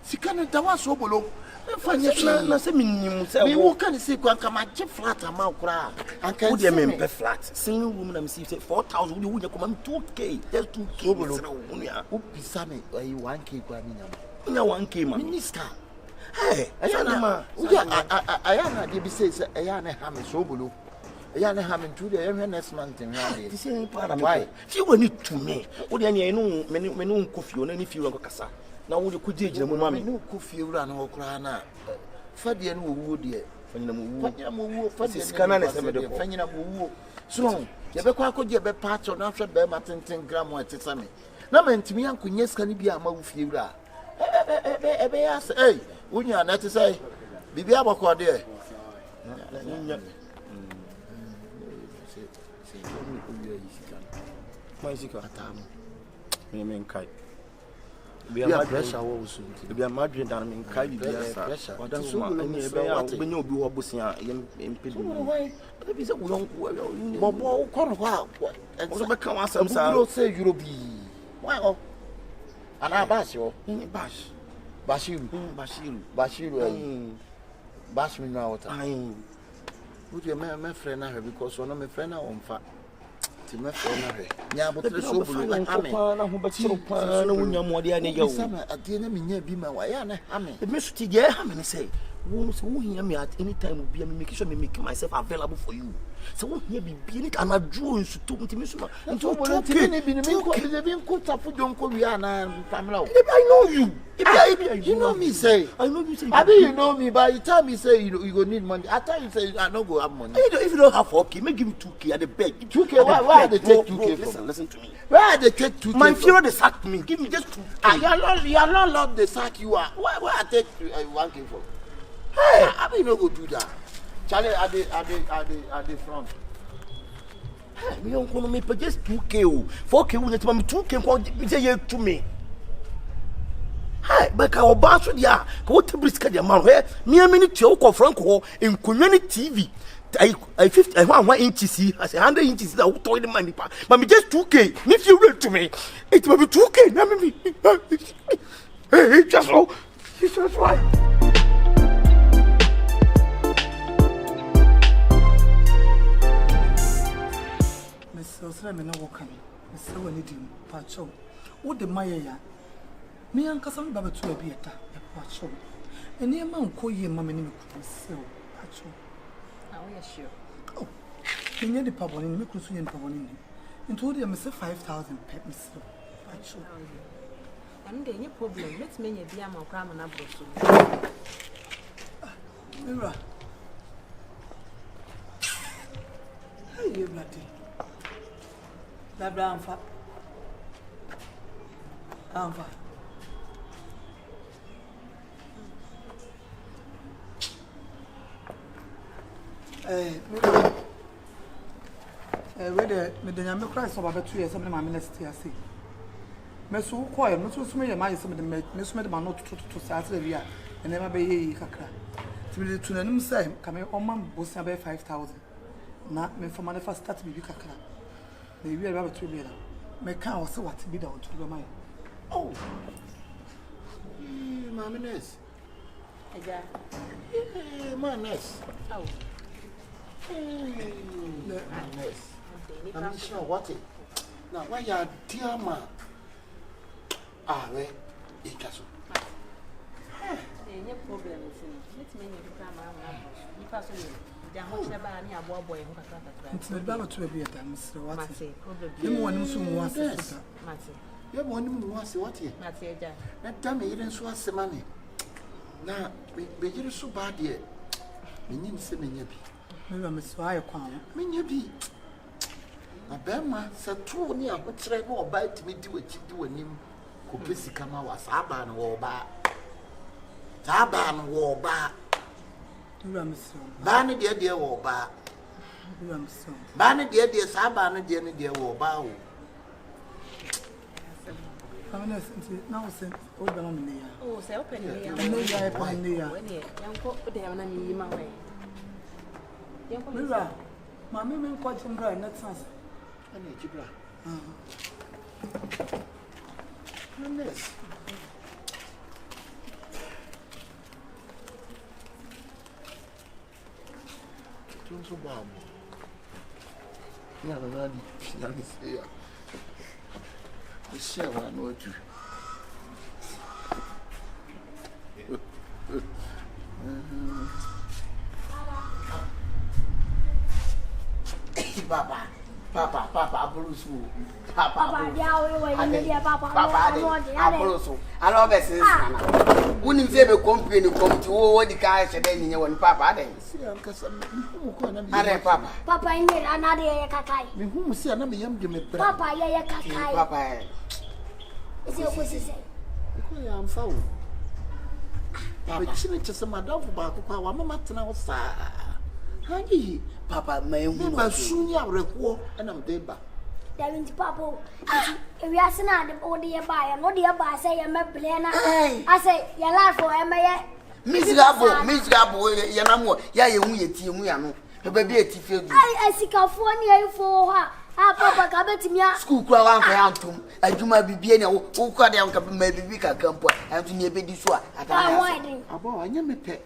Sikana dawa Sobolo. Na se minim se me wo kan se kwa kama je flat ama kura anka wo de me mpe flat single room na me see 4,000 wo de koma 2k just 2k Sobolo wo bisa me 1k kwa mi nya 1k ma minister ayana ma ayana de bi say ayana ha me Sobolo ayana ha me to the next month in here this is para me why if you want to me wo de anya no me no kofi o na ni fi wo kasa na wo de kuje gina mu mami no kofi wura na okra na fade no wo de fanyina mu wo fade sikana na se me de ko fanyina wo so ye be kwa koje be patch na hwe be ma tenten gram o etesa me na mantimi ankonye sika ni bia ma wo fie wura ebe ya se unya na te say bibia boko de nya mai sika atam me kai bia pressure wo so bia madrid dan me kai bibia sa wada ma ani ebe ya obenya obi wo bosia empedi why be say wo yon bobo ko no kwa so be kan asam sa bro say europe why oh ana bash oh bash bashiru bash me now what would you my friend na because one of my friend na on fa ti me friend na he nya botre Sobolo na ame na ho be chiro pa na wonya mode ane yawo sama ade na menya bi ma wa ya na ame me so ti je ha me say wo so wo hia me at any time will be me make sure me make myself available for you so wo hia bi ni ana draw nsu to me so nto bo ti ni bi ni me ko bi nko tafu jonko wi ana famila o I know you you know me say I know you say I mean you know me but you tell me say you go need money I tell you say I no go have money if you don't have 4k make give me 2k at the beg 2k why they take 2k from listen to me why they take 2k my funeral they sack me give me just 2k you are not love the sack you are why I take 1k from hey I mean no go do that Charlie at the front hey me don't know me but just 2k 4k we need me 2k ko say you to me hey but ka oba so dia ka what briska dia man he me amini tio ko franco enkonwa ni tv I 50 I want 1 inches as 100 inches that what the money pa but me just 2k if you read to me it will be 2k na me hey just so it's just right so me na woka me se woni di pacho wo de maye ya me an kasa me baba tu abi eta e pacho eni ma nko ye ma me ni me ku se o pacho ah we sure oh me de paboni me ku su ye paboni ni nto de me se 5,000 pe me se pacho am de any problem let me nya bia ma kwa ma na bro so mira hey you bloody Labra anfa. Whether me the nyame cry so about 2 years something my ministry say. Me so call me so me ya my some me so me the man not to say as we are and never be ye kakra. Ti me to nanim say come on man boss be 5,000. Na me for man first start be kakra. The we are about to be there. Me can also what be down to the mind. Oh, my nurse. Eja. My nurse. Oh. My nurse. I'm sure what it. Now why you dear man? Ah, wait. It just. Any problem is let me nya bia ma na bro. You pass on the hotel ba ni abo boy ho kakra. It's the baba to be at Mr. What? Problem. You want so was Mate. You want him to say what here? Mate eja. That time he didn't so as money. Now, be you so bad yet. Me nim se me nya bi. Maybe I'm so high kwa. Me nya bi. Na bema se tu ni ahokyere na oba timi di wachi di wanim ko pesi kama wa saba na wo ba. Saba na wo ba. Ba ne de wo ba. Ba ne de saba ne de wo ba o. Now sent old on me. Oh, say open here. I know you are upon me. Yanko de na mi ma we. Yanko Mira, mammy men quite some dry not sense. Ani jibra. Yes. so bad. Yeah, no, I'm here. It's sure I know you. Papa, Bruce. Papa, I love it. Wouldn't say the company come to what the guy said in your one papa. Papa. Papa, in another cakai. Whom see another young Papa, yeah, cakai. Papa. Is it what he said? I'm foul. But she just a madam for Papa, Mamma Tana. Honey, Papa, my woman soon you are and I'm dead back. That means Papa, if we are saying the body by and what the other say, I'm a blender. I say, you're not for Emma. Miss Gabo, Yanamo, Yayam, the baby at Tiffy. I see California for her. Papa, come to me. School crowd Antum, I do my baby, who cut down maybe we can come and to near Baby Swa. I am a pet.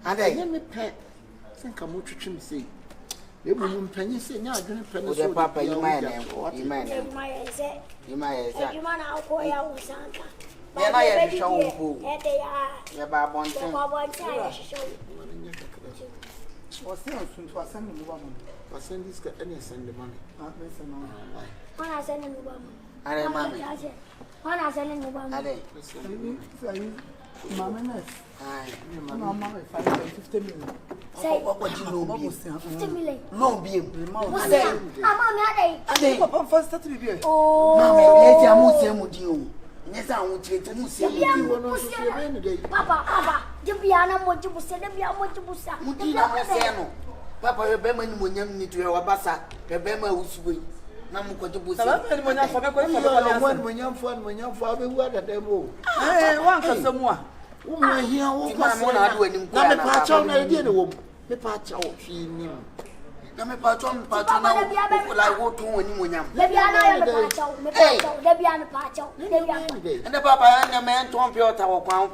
And I am a pet. Think I'm what you say. You won't penny say now, I don't penny. Oh, Papa, you might have you might say, you might have you might have called out Santa. Then I have to show you. They are. Yeah, Bob, one time I show you. What's the answer to a sending woman? I send this guy any send the money. When I send him, I am mammy. when I send him, Mamma, Mamma, 50 million. say, What you know, 50 million. no be Papa first to be here. Oh, Mamma, let your museum. Yes, I will take to see Papa, the piano, what you said, the piano, what you said. Papa, remember when you need to have a bassa, remember who's way. Namukotobusa. When you're father, what a demo. Hey, one for someone. Woman here, what I do in the patch on the dinner room. The patch out, she knew. Now, my patron, I go to when you The piano patch, and the papa and the man to your tower crown.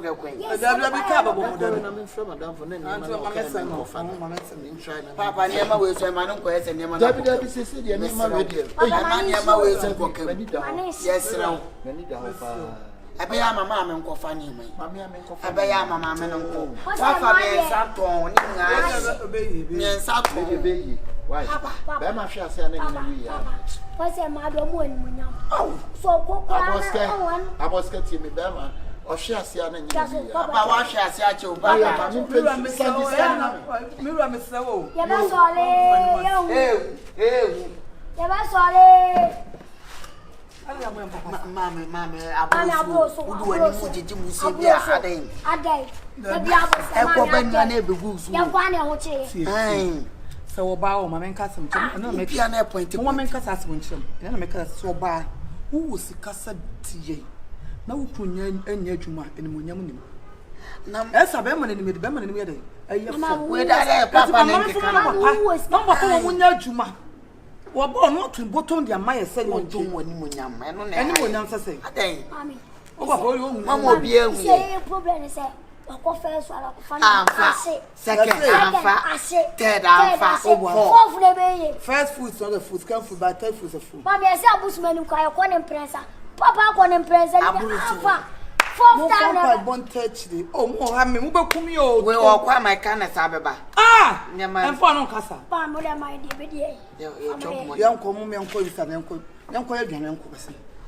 Papa, never will say, my uncle, and never yes, I be a mamma and coffee. I be a mamma and uncle. Papa, yes, baby. Why, Bama shall say, what's a madam when oh, so I was getting me Bama or shall say, Papa, what shall I say to Papa? Mirror, Miss Savo. You're sorry. You're sorry. Mamma, I was so good to see the Ade. So about my man Cassim, no make an appointment. Woman Cassam, then I make us so bad. Who was the Cassa TJ? No Punyan and Yajuma and Munyamunim. That's a Beman in the Beman in the other. Juma. Well, born not to bottom their Maya said one to anyone else say. Mamma be a problem is first food, so the food come food by 10 food of food. Mammy, I said, Bushman, who call Prensa. Papa, call him Prensa. Fourth time, I won't touch the oh, I mean, we all quite my can as Ababa. Ah, and for no Casa. Palm, my dear, young common uncle is an uncle, uncle again, uncle.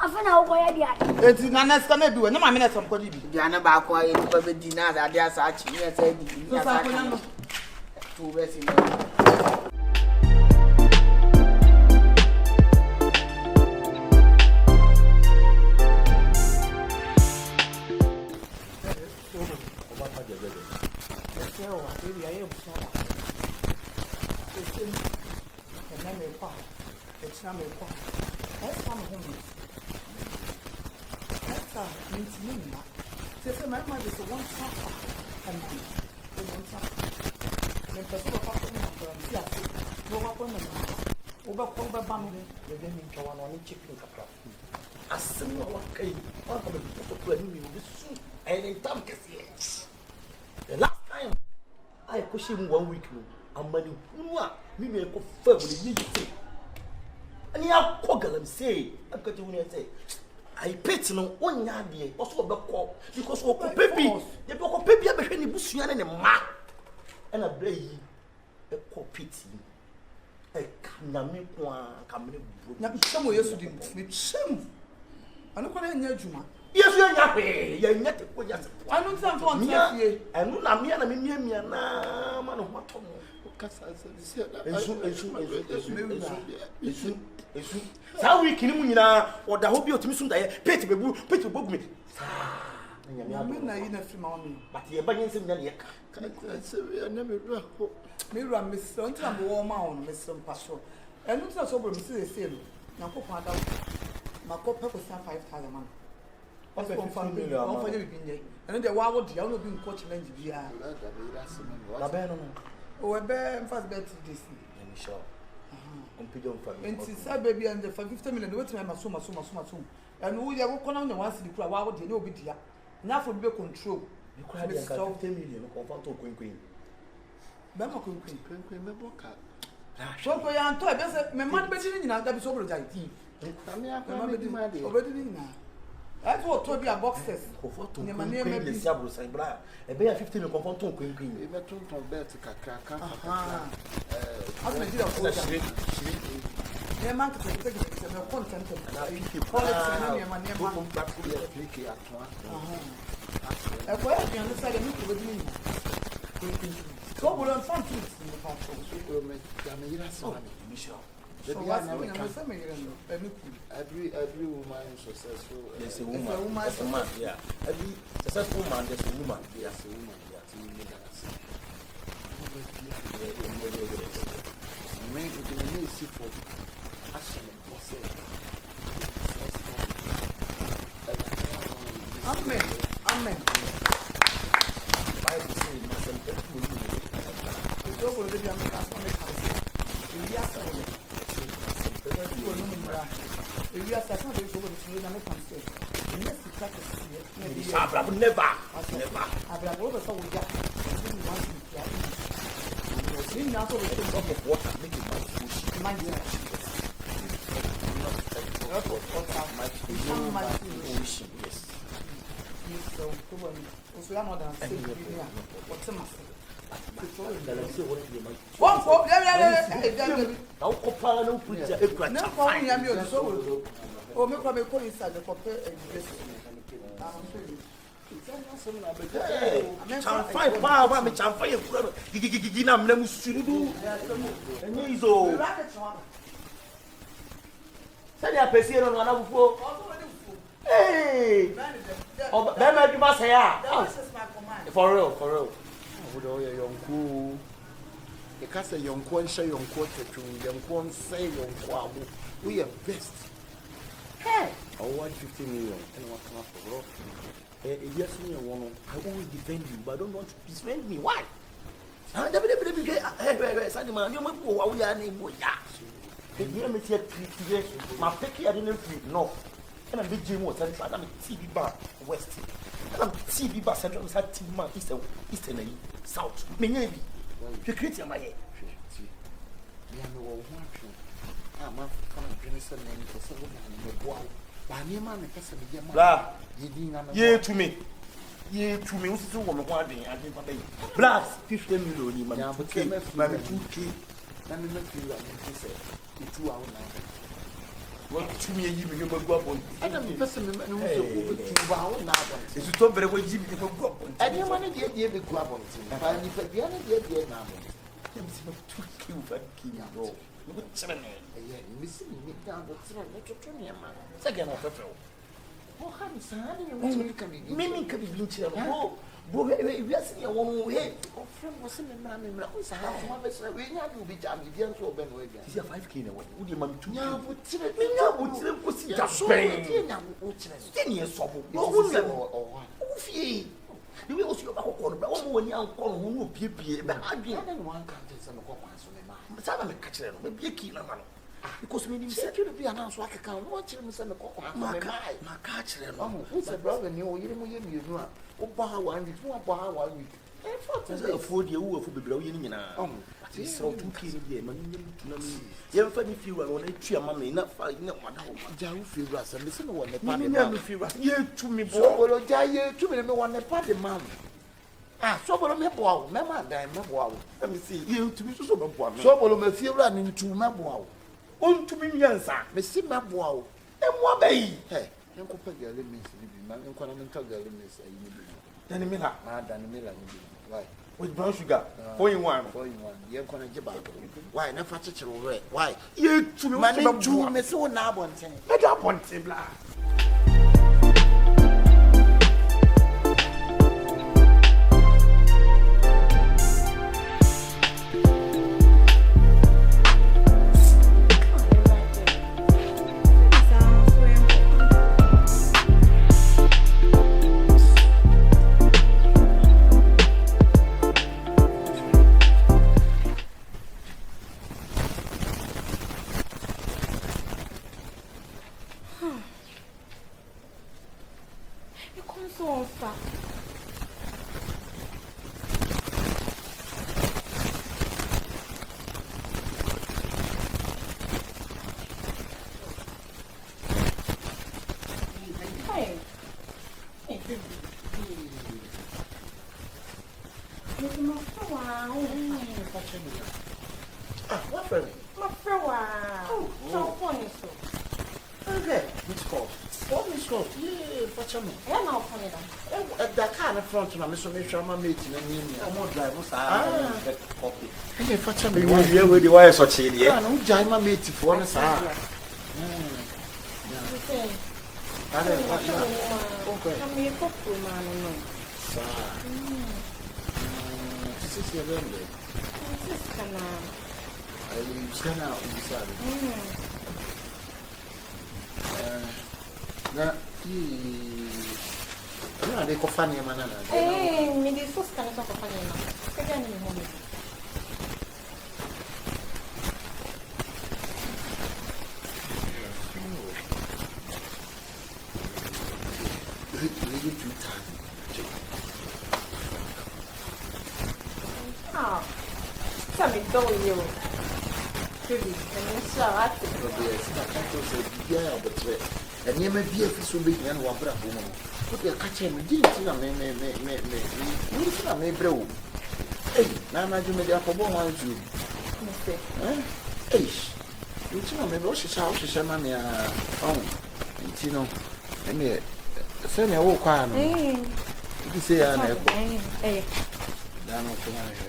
I found out where I am. It's not as can I do, and no minutes of Cody. Diana Bakwa, you dinner that they are such. Yes, I did. Two residents. The last time I pushed him 1 week. amani hunu me me ko fa wo ni yiti ani akogalam say akati woni say I pet no onya de also obekọ because okopebi de okopebi abehwe ni busua ne ma na bra yi ekọ peti e kaname kwa kamene bro na shamo yesu di me sham ano kwa na nya adwuma yesu nya pe ya nya te ko ya se ano ntam fo ntia anu na me na me mia na ma no hoto mo kasa se esu sa week ni mu nyina oda ho bi otimi sum da ye peti bebu me me na yi na fi ma me but ye ba nyin nya ne ka se na me ru ho me ru am so ntam wo ma on me so paso enu ntam so bro me se no na ko pa da ma ko pe ko sa 5000 man What's the 15 million? I'm going to be and then why would you be in coach and NGBR? La bene no. Oh, I'm first bet this. Let me show. On pigeon for me. And since I baby and the 50 million, what's my sum. And we are going on the ones in the crowd. Why would you know be there? Now for be control. You could have 50 million of photo queen. Bama queen. Me boka. So go yan to be say me man be ni na da be so bro jai ti. Na me akwa me di ma de. Obedi ni na. That's what to be a boxers. Photo queen le siabro sai bra. E be 50 million photo queen. E be ton bet kakra kan. As Nigeria go down. Ne man to take me content. Politics na ne man ne man. Ko back to the click atwa. E ko ya bi say me ko be ni. Sobolo and fun things in the past. So me ya me ira so me sure. So what's the name? Every woman is successful. There's a woman. Yeah. Every successful man, there's a woman. There's a woman. Amen. Bible says, Oh, me probably call inside the compare education. Chamfai pa ba me chamfai e kura gigi na mna musurudu enye izo sani apesi no na bufuo eh o be ma duma say ah for real Wo do ye yonku e ka say yonku nhye yonku tetwu yonku nsay yonku abo we are best. Hey, I want 50 million and what come for bro. Yes, me one. I always defend you, but I don't want to defend me. Why? Hey, Sandy man, you must go away and go. Yeah. The year me see 3 years. My picky I didn't free. No. And I'm big Jim was and I'm TV bar west. And I'm TV bar central side TV man eastern south. Me navy. You create your money. Me am no one. I'm a Akabenezer name for so long. Ba ni ma me pese be ma. Bla. Ye to me. We still want to adwen adwen pa be. Bla 50 million ni ma. Ma me 2k. Na me feel like say it 2 hours now. What to me yi me go abon. Ana me pese me no so go 2 hours na abon. Is to very go yi me go abon. Ani ma ne de be go abon. Ba ni pe bia ne de na abon. Dem se 2k over kinya bro. You would tell me, yeah, missing me down the throat, not to me, man. Second of all, I'm sorry, Mimi can be beautiful. Oh, bro, we are seeing a woman way. Oh, friend was in the man in the house. We will be jammed. You don't open way. Is your 5K away? Would you want to know? Would you put it just brain? 10 years old. Oh, fee. You will see about one, but one young call who will be but I didn't want to send a copy. Sana me catch them, be killer man. Because me said you be announced like a can watch him send a copy. My catch them. Who's a brother knew you know. Oba 1 week, 1 week. a food you will be blowing in. It's so too keen here, man. You ever me feel on a tree, mammy, not fighting up one home. Jawu fi rasa me se no won ne pa Me de never mam. feel right. To me, Sobolo jaye tu me won ne pa de mam. Ah, sobolo me boa, me ma dan me boa. Let me see you to be so bad. Sobolo me fi wura ni tu me boa. On to be yansa. Me si me boa. And what bay? Hey, yanko pa gale me si bi ma yanko na me ta gale me si ayi bi. Then me la. Ma dan me la ni bi. Why? With brown sugar. 4-in-1. 4-in-1. Yanko na jiba. Why na fa chechero we? Why? You to me Ma ni tu me se wona abonten. Me da ponte bla. What friend? My friend, wow. So funny, so. Okay, which call? What is called? Yeah, fetch me. Yeah, now funny then. At the car in front of me, so make sure my mate in the name. I'm not driving, sir. Copy. Hey, fetch me. You hear with the wire such a Yeah, no, jai my mate for us. Ah, okay. I'm here for food, man. Sir. This is your name. This is kind of. I scan out inside. Na you they Kompany man na. Eh, me this was kind of Kompany na. Kaya ni mo. Ah. Sabe do you. Really, and so I think and you may be a fish big and wabra. Put your catcher me, didn't may bro. Hey, now I do me the upper one to. Hey, you know, maybe she's out to send money. Oh, you know, and me send a walk on. You say, I'm a down of the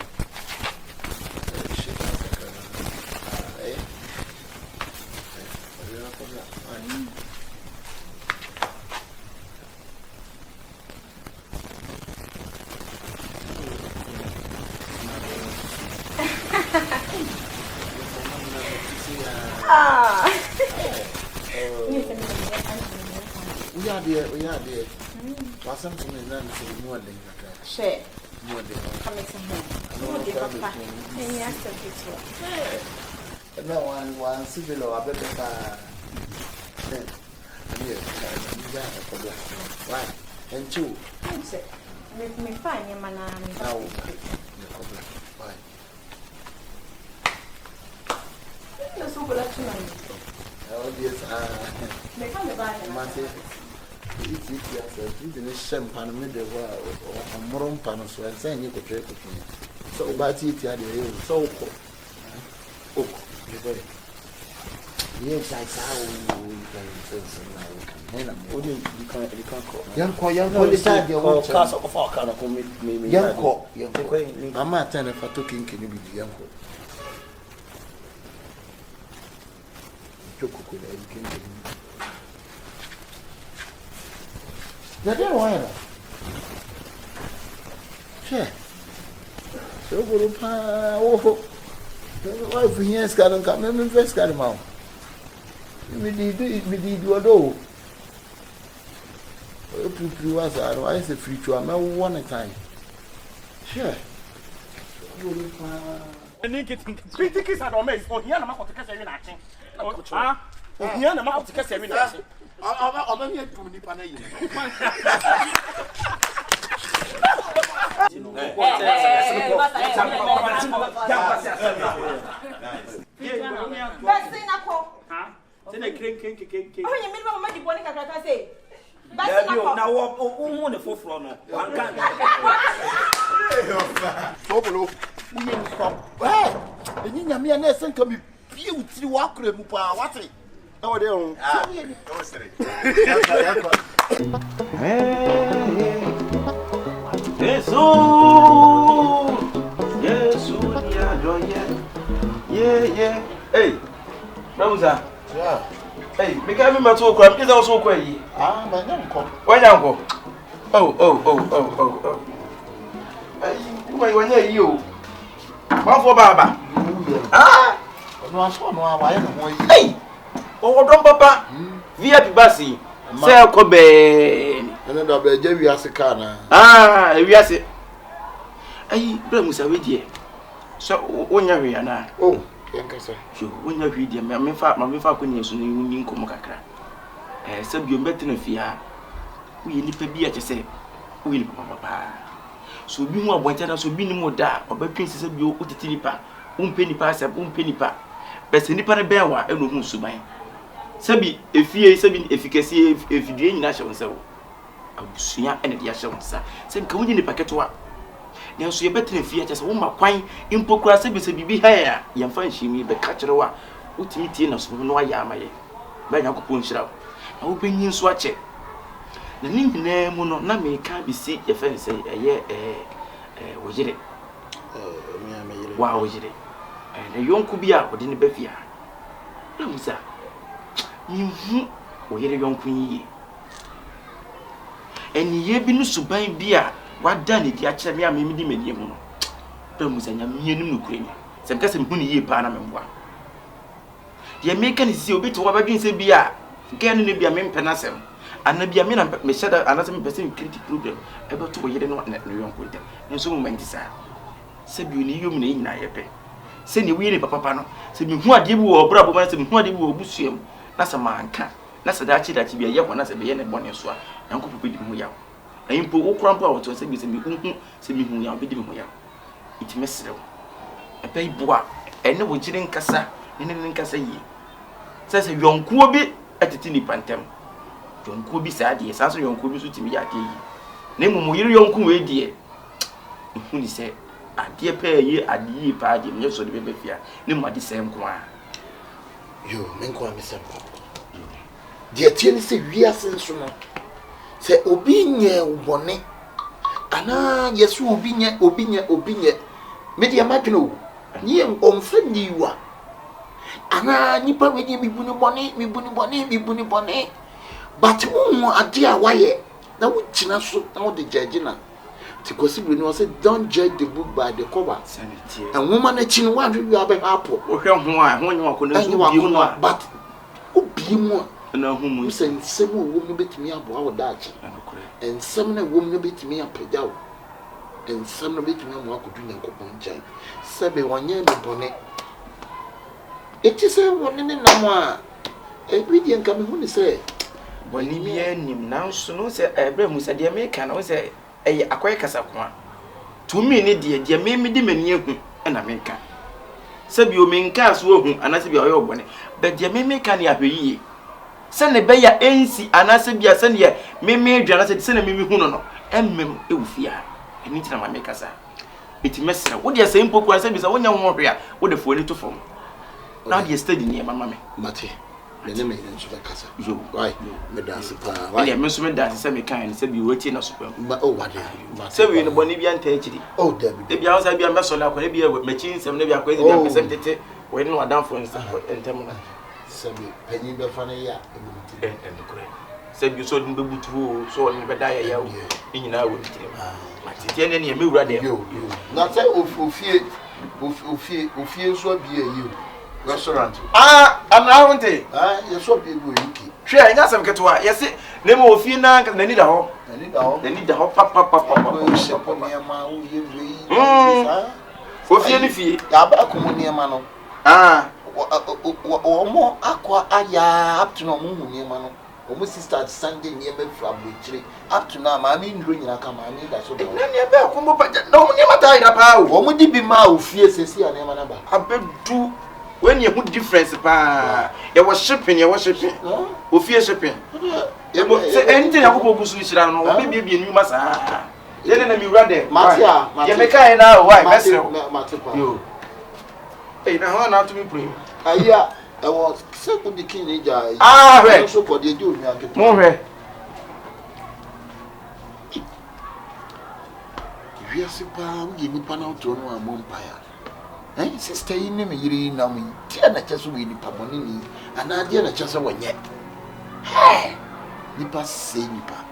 we are there. Was something in none for more than that. share. More than Coming to home. No, they got back. And yes, no one civil or a better. Why? And two. Make me find your man. Now, why? Let's go back to my. Oh, yes, They come to buy them. It's even a champagne made a moron panel, so I'm saying you could take it. So, but it had a so cool. Yes, I saw you can call. Young call, young call, the side your class of all kind of me. Young call, young call. I'm not telling if I took in, can you be young call? That's why. Sure. So, oh, wife here is going to come and first got him out. We did your door. People was otherwise a free to a man one at a time. Sure. Critics are amazed. Oh, here, I'm not to catch every night. Ah, here, I'm not to catch every night. I'm here to Sobolo, we ain't stop. Hey, and you me and Nesson can be beauty walk with Mupa. What's it? Oh, they don't. Jesus, yeah. Hey, Ramza. Yeah. Hey, make me my talk. I'm just also quay. Ah, my uncle. Why, uncle? Oh. Hey, you. One for Baba. Ah, no, I saw no, I am. Hey, oh, don't Papa. VIP Bassi. Say, Kobe. And then the Jerry as a car. Ah, we are say. Hey, Bramusa, we dear. So, when you're here now. Oh, sir. So, when you're here, my father couldn't use any Komaka. So, you're better than fear. We need to be at say, we Papa. So, be more wanted, so be no more da, or by Princess of your Utilipa, penny pass, penny pa. Best any parabewa, and no Musubai. Sabi, if he is having efficacy, if you didn't national so. I will see and the Yashon, sir. Send come in the packet to work. Now, so you better than fear just one more quine in Pocra be higher. Young fine she may be catcher. What me teen us no yamae. By your punch out. I will bring you swatch it. The name will not me can't be sick your friend say a year, was it? Wow, was it? And the young could be out within the Beffia. No, sir. You were a young queen. And ye be no subain beer. What done it? Yachia me, I made him in Yemono. Permus and Yamin Ukraine. Some cousin Bunny ye Panama. The American is your bit of what I can say beer. Can be a man penasem. And be a man and Meshada another person critic problem about 2 years not net New York winter. And so many desire. Said you knew me in Nayape. Send you really Papa. Said you what you were bravo, and what you will busium. That's a man can. That's a dachi that you be a young one as a be a bonnet swap. Uncle put him out. I import all crumple to say, Miss Me, say me who are bidding me out. It messes a pay bois, and no chilling cassa, and then cassa ye. Says a young Kubi at the tinny pantem. John Kubi said, yes, answer young Kubi to me at ye. Name more young Kubi, dear. Who said, a dear pair ye at ye party, and also the baby fear. No more the same choir. You, Minko, Miss Papa. Dear Tierney say, we are sensual. Say, Obinia, bonnet. Ana, yes, Obinia. Media Magno. Ye unfriendly you are. Ana, Nipper with me, bunny bonnet. But, a dear wire. Now, which not so now the judgina. Because we know, said, don't judge the book by the cover. And woman, a chin one, you have an apple. Or when you are going, but Obimo. Who sent some woman bit me up our Dutch, and some woman bit me up a dow, and some bit me walk between a coupon chain. Sabe 1 year bonnet. It is a one in the Nama. A medium coming when he say, when he mean now, so no say, a brim was a dear American, or say, a quack as a quan. 2 minutes, dear, made me demand and American. Sabe you mean cast woman, and I say your bonnet, but dear American, ya be. Send a bear ANC and I said, yes, send ye, me, Janus, send me who no, and mem, Eufia, and each time I make us. It messes what you saying, Poku, I said, is a 1 year warrior with a 4 little form. Now you're studying near my mammy. Matty, the name is the Casa. You, why, Madame, why, I must that is semi kind, said you waiting us. But oh, what are you? So we in the Bolivian territory. Oh, Debbie, maybe I was a ambassador, maybe with machines, and maybe I'm crazy representative when no one down for instance, and Terminal. Penny Befania and the correct. Said you saw him be true, so in the dia in our wood. Any a mirror there. You not say, fear so be you. Restaurant. Ah, I'm now wanting. Ah, you're so big. Share, that's some catwa. Yes, name of Fina, and they need a hop. They need the hop, papa. For fear fee, Abacunia Mano. Ah. Or more aqua aya up to no moon near Mano. Almost start Sunday near me from Buchri. Up to now, I mean, ring a come, I mean, that's what No, never died about. What would it be my fears? See, I never number. I bet do when you put difference. You was shipping, who fear shipping. Anything I will go to Switzerland or maybe you must. Then you rather, Matia, you make I now, why, you. Hey, now, not to be brave. I was second the king. Right. So for the do me. We are super, we need panel to a mumpire. Eh, sister, you name me, now me, Tiana just win Pamonini, and I did a chance of one yet. Hey, Nipa say Nipa.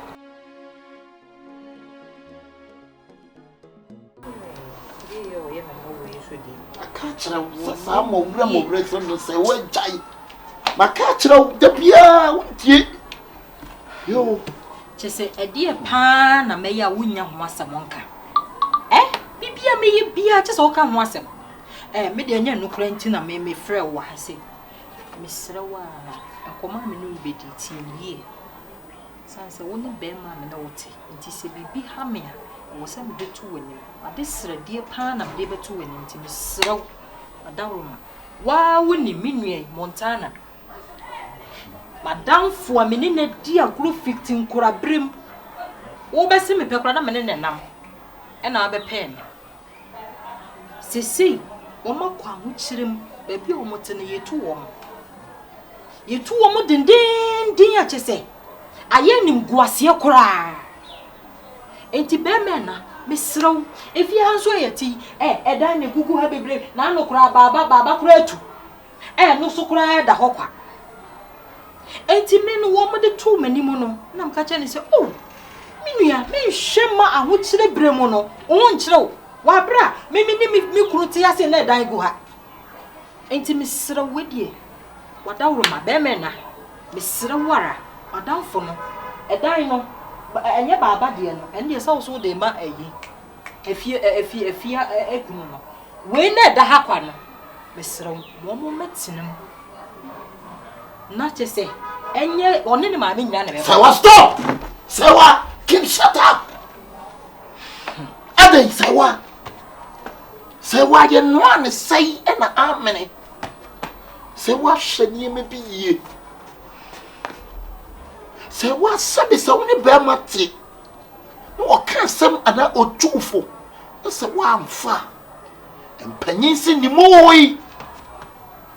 I catch some of them of Rexon and say, well, Jai. My catch out the beer, won't ye? Yo, just say a dear pan, a mayor winner once a monka. Eh, Bibia may be just all come once. Eh, Median no crantina may me frail, what I say. Miss Rawa, a command no be team ye. Sans a woman bear mamma naughty, and tis a baby hammer, or some bit to win. But this dear pan of labor to win into Miss Row, a daruma. Why wouldn't you mean Montana? Madame for a minute, dear group 15 could brim. Oh, Bessie me pepper and now. And I'll be pen. See, one more quam which him, baby, almost in a year too warm. You too warm, din, dear, to say. I ain't him guasia cry. Ain't it bear Miss Row, if you answer your tea, a dining Google have a break, Nano cry, Baba cry too. And no so cry the hawker. Ain't it men warm the 2 many mono? Nam catching say, oh. Minia, me shema and which the bremono, won't show. Why, bra, me crucias in a daigoha. Ain't it Miss Widdy? What out of my bemena? Miss Rawara, or down for no. A dino, and your baba dear, and yes also they ma a ye. If you a kuno. When at the haquano, Miss Raw, one moment sinum. Not to say, and yet on any my mean, stop! Sawa! Keep shut up! Ade Sawa! Sawa, you know, say, and I'm many. Sawa, should you maybe ye? Sawa, Sabis only bear my tea. No, can't some other or 2 for. That's a one far. And pennies in the moy.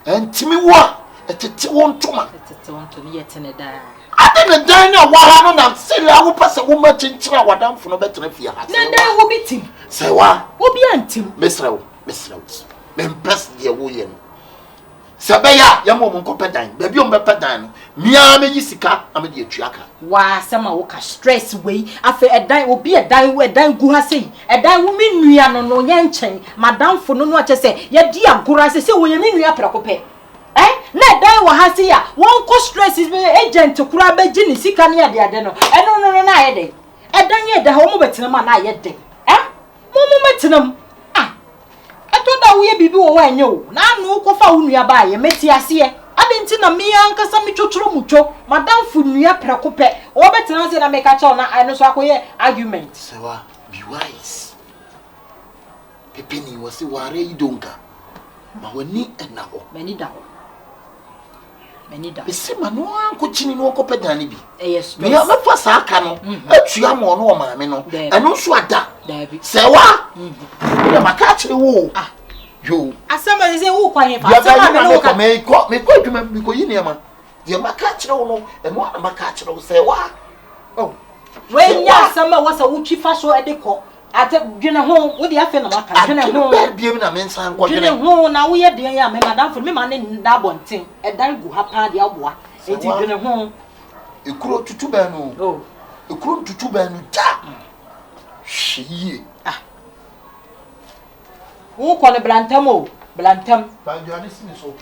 And Timmy what? At a one to man. It's on to me yet in a die. I didn't dine a while and say I will pass a woman in Chihuahua down for no better if you have. Then there will be Tim. Say what? Will be Antim. Miss Rose. Men press the William. Sabaya, young woman competine, baby on Bepadine. Miami Yisika, I'm a dear Chiaka. Why, some walk stress way. After a die will be a die where dine Guhasi. A die woman, we are no yanching. Madame for no what to say. Your dear Gurasi, say, will you mean we are preoccupied? Eh? Let die wa hasia. One co stress is agent to grab a genie, see can ya the adeno. And no, I did. And then yet the home betinum and I yet day. Eh? Momo metinum. Ah. I thought that we be when you. Now no cofa unia by a metiasia. I didn't see a me uncle some mucho. Madame Funia precope. Or better than I make a chona. I know so argument. Sewa, be wise. Pepini was a worry dunka. But we need a now. Many down. The same man, no uncle Chini no copedani be. Yes, me have a pass a cano, a triam or no mamma, and also a da. Say what? I'm a catch a woo. Ah, you. As somebody say, oh, quiet. I may call me quite to me because you near man. You're my catch no, and what am I catch no say what? Oh, when ya summer was a uchi fashion at the court. At dinner home with the affair of my dinner home, be a men's and what dinner home now we are dear, madame for me, man in that one thing, and then go have party of what. It's dinner home. You crow to 2 banu. Oh, you crow to 2 banu. She. Ah. Who call a Blantamo? Blantam. But you are listening so.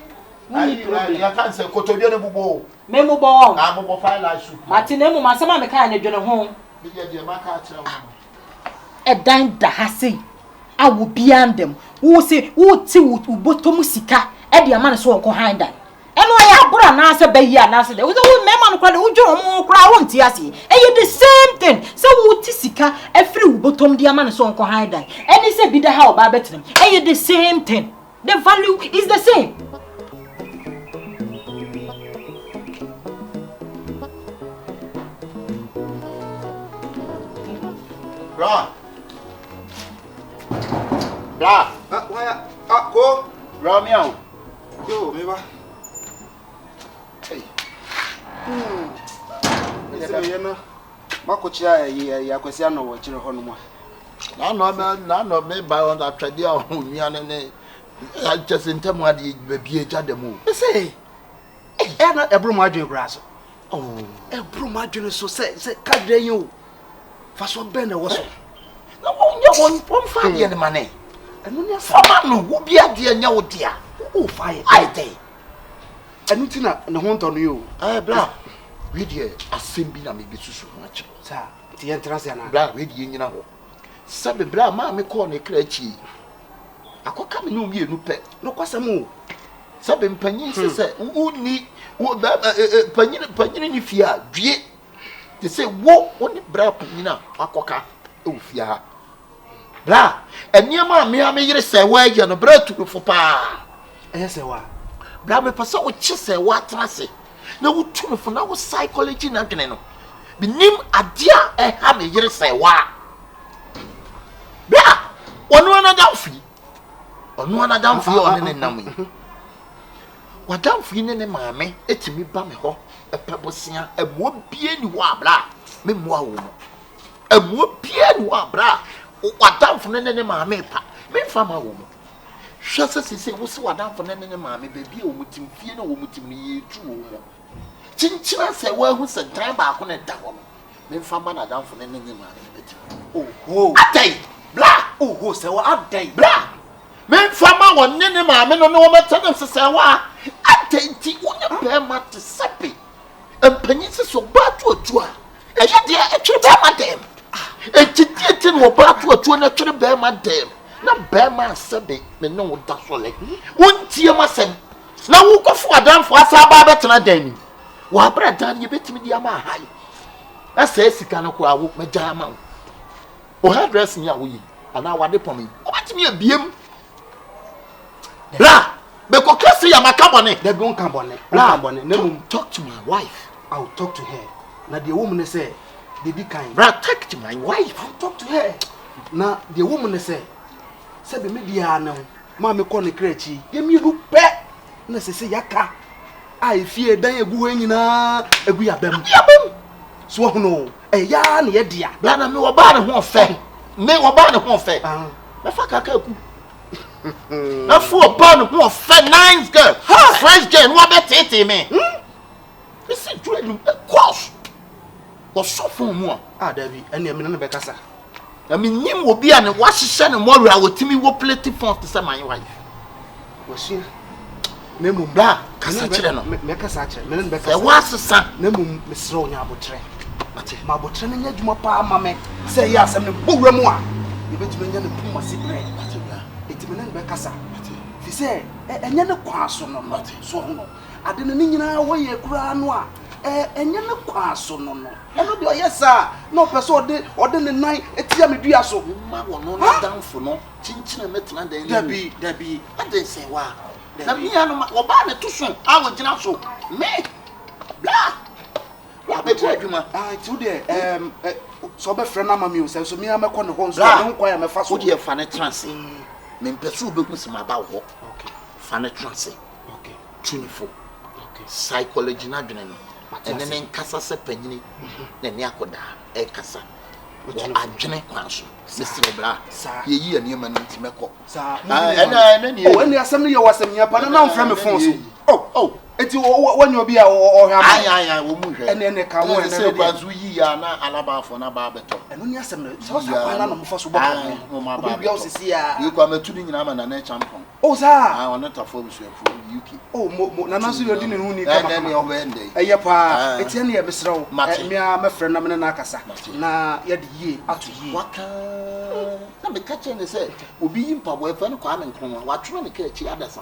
I can't say Cotobian Bubo. Memo ball. I'm a fire like soup. Martinemo, my summer mechanic, dinner home. A dime da hasi. I will beyond them. Who say, who see what bottom sika, Eddie a man so behind that. eno ya bura na se bayi anase de wo mema no kwade wo dwo mo kra wo nti ase the same thing so wo ti sika every wo botom de ama ne so nko high die any say bi da ha oba betrem the same thing the value is the same. Bra. Go. Bra meow. Yo, me ba. Hey. Yena. Makochia ya kwesi ano wo chire hono mo. Na no me buy on that trade ya nua ne just in term ade be eja dem o. Say. Na ebru mo adwen kura so. Oh, ebru mo adwen so say kadran yo. Fa so ben na wo so. Na won fa de ne mane. Enu ne Fama no wo bia de nya wo dia. O fa ye. Ai dey. Enu ti na ne ho ntono yo. Bra. We dey asem bi na me bi susu ho achi. Sa, ti entrance ya na. Bra, we dey nyina ho. Sabe bra ma me call ne kra chi. Akoka me no mienu pe. No kwasam o. Sabe mpanyin se uni wo panyin ni fia dwie. They say wo oni bra panyin akoka e fia ha. Bra, eniema me yire se wa agya no bra tu fo pa. Se wa. Bra me pasa wo chi se wa trase. Na wo tu fo na wo psychology na dwene no. Binim adia ha me yire se wa. Bra, onu na damfi. Onu na damfi oni ne nam yi. Wadamfi ne maame etimi ba me ho epebosia emo bie ni wo abra me mo awo mo. Emo bie ni wo abra wadamfo ne maame pa me fa ma wo mo. Hwese sese wo se wadamfo ne maame ba bie wo mutim fie na wo mutim ni yetu wo mo. Chinchina se wa hu se dan ba ko ne da wo me fa ma na damfo ne maame betim. Oh atay bla Oh se wa adai bla me fa ma wo ne maame no wo metane se wa atenti wonya be ma te sepe empanyi se so ba to atu a eye de e twere be ma dem enti no ba to atu na twere be ma dem na be ma sebe me no wo da so le wontie ma sem na wo kofo adamfo asa ba betena dan ni wa bra dan ye betimi di ama hai asa sika no ko awo meja ma o hairdress ni awo yi ana wade pomi o betimi abiem bra Beko kesi ya makabone. They go kabone. Talk to my wife. I'll talk to her. Now the woman say, they be kind. Bra, talk to my wife. I'll talk to her. Now the woman say be media now. Mama call the crechi. Give me look pet. Na say yaka. I fear dan egu nyina egu yabem. So no. Ya na ye dia. Bra na me oba ne ho fe. Me oba ne ho fe. Me fa kaka ku. Na for born who fed nice girl. Fresh girl who bet me. Me see you course. Was so for more. David, and you mean be kasa. I mean him will be an washishane and more I will timi wo plate phone to say my wife. Was she? Nemu bla kasa kire no. Me kasa kire. Me be kasa. E wasesa nemu me sro nya abotre. Ate ma abotre ne nya dwuma pa ama me. Say ya asem ne bowura mu a. Ye betime nya ne puma secret. Etimenan be kasa fi se enye ne kwaso no no so no ade ne nyina wo ye kura no a enye ne kwaso no no eno de oyesa no person ode ne nan etia me dua so ma wo no na danfo no chinchina metena dan ni dabi ade se wa na mi anu ma oba ne to so a wo gina so me bla wa be ko adwuma ti de so be frɛ na ma mi o so mi amekɔ ne ho so ne nkwa ya mefa so wo de fa ne trance me mpesu obeku se ma ba wo okay fa ne trance okay 24 okay psychology na dwene no ene ne nkasa se panyini na ne akoda e kasa adwene kwanso sesere bla ye yi aniema no ntimekɔ ene ne o ene asem ne ye wasem nya pa na mfrɛ me phone so eti wanyo obi a o hwa aya wo mu hwɛ ene ka ho ene se bazu yi ya na alaba afɔ na ba beto eno ni asem ne so sa na no mfa so bɔ obi bia osisi a yi kwa metu ni nyina ma na na champion o sa ona tafo busuafo UK mo na naso yodi ne hu ni ka ma ne obende eye pa eti ene ye besrew me a mefrɛ na me na akasa na ye de yie ato yie waka na me ka chen se obi yi mpaboa fa no kwa me nkron wa tworo ne ka chi adasa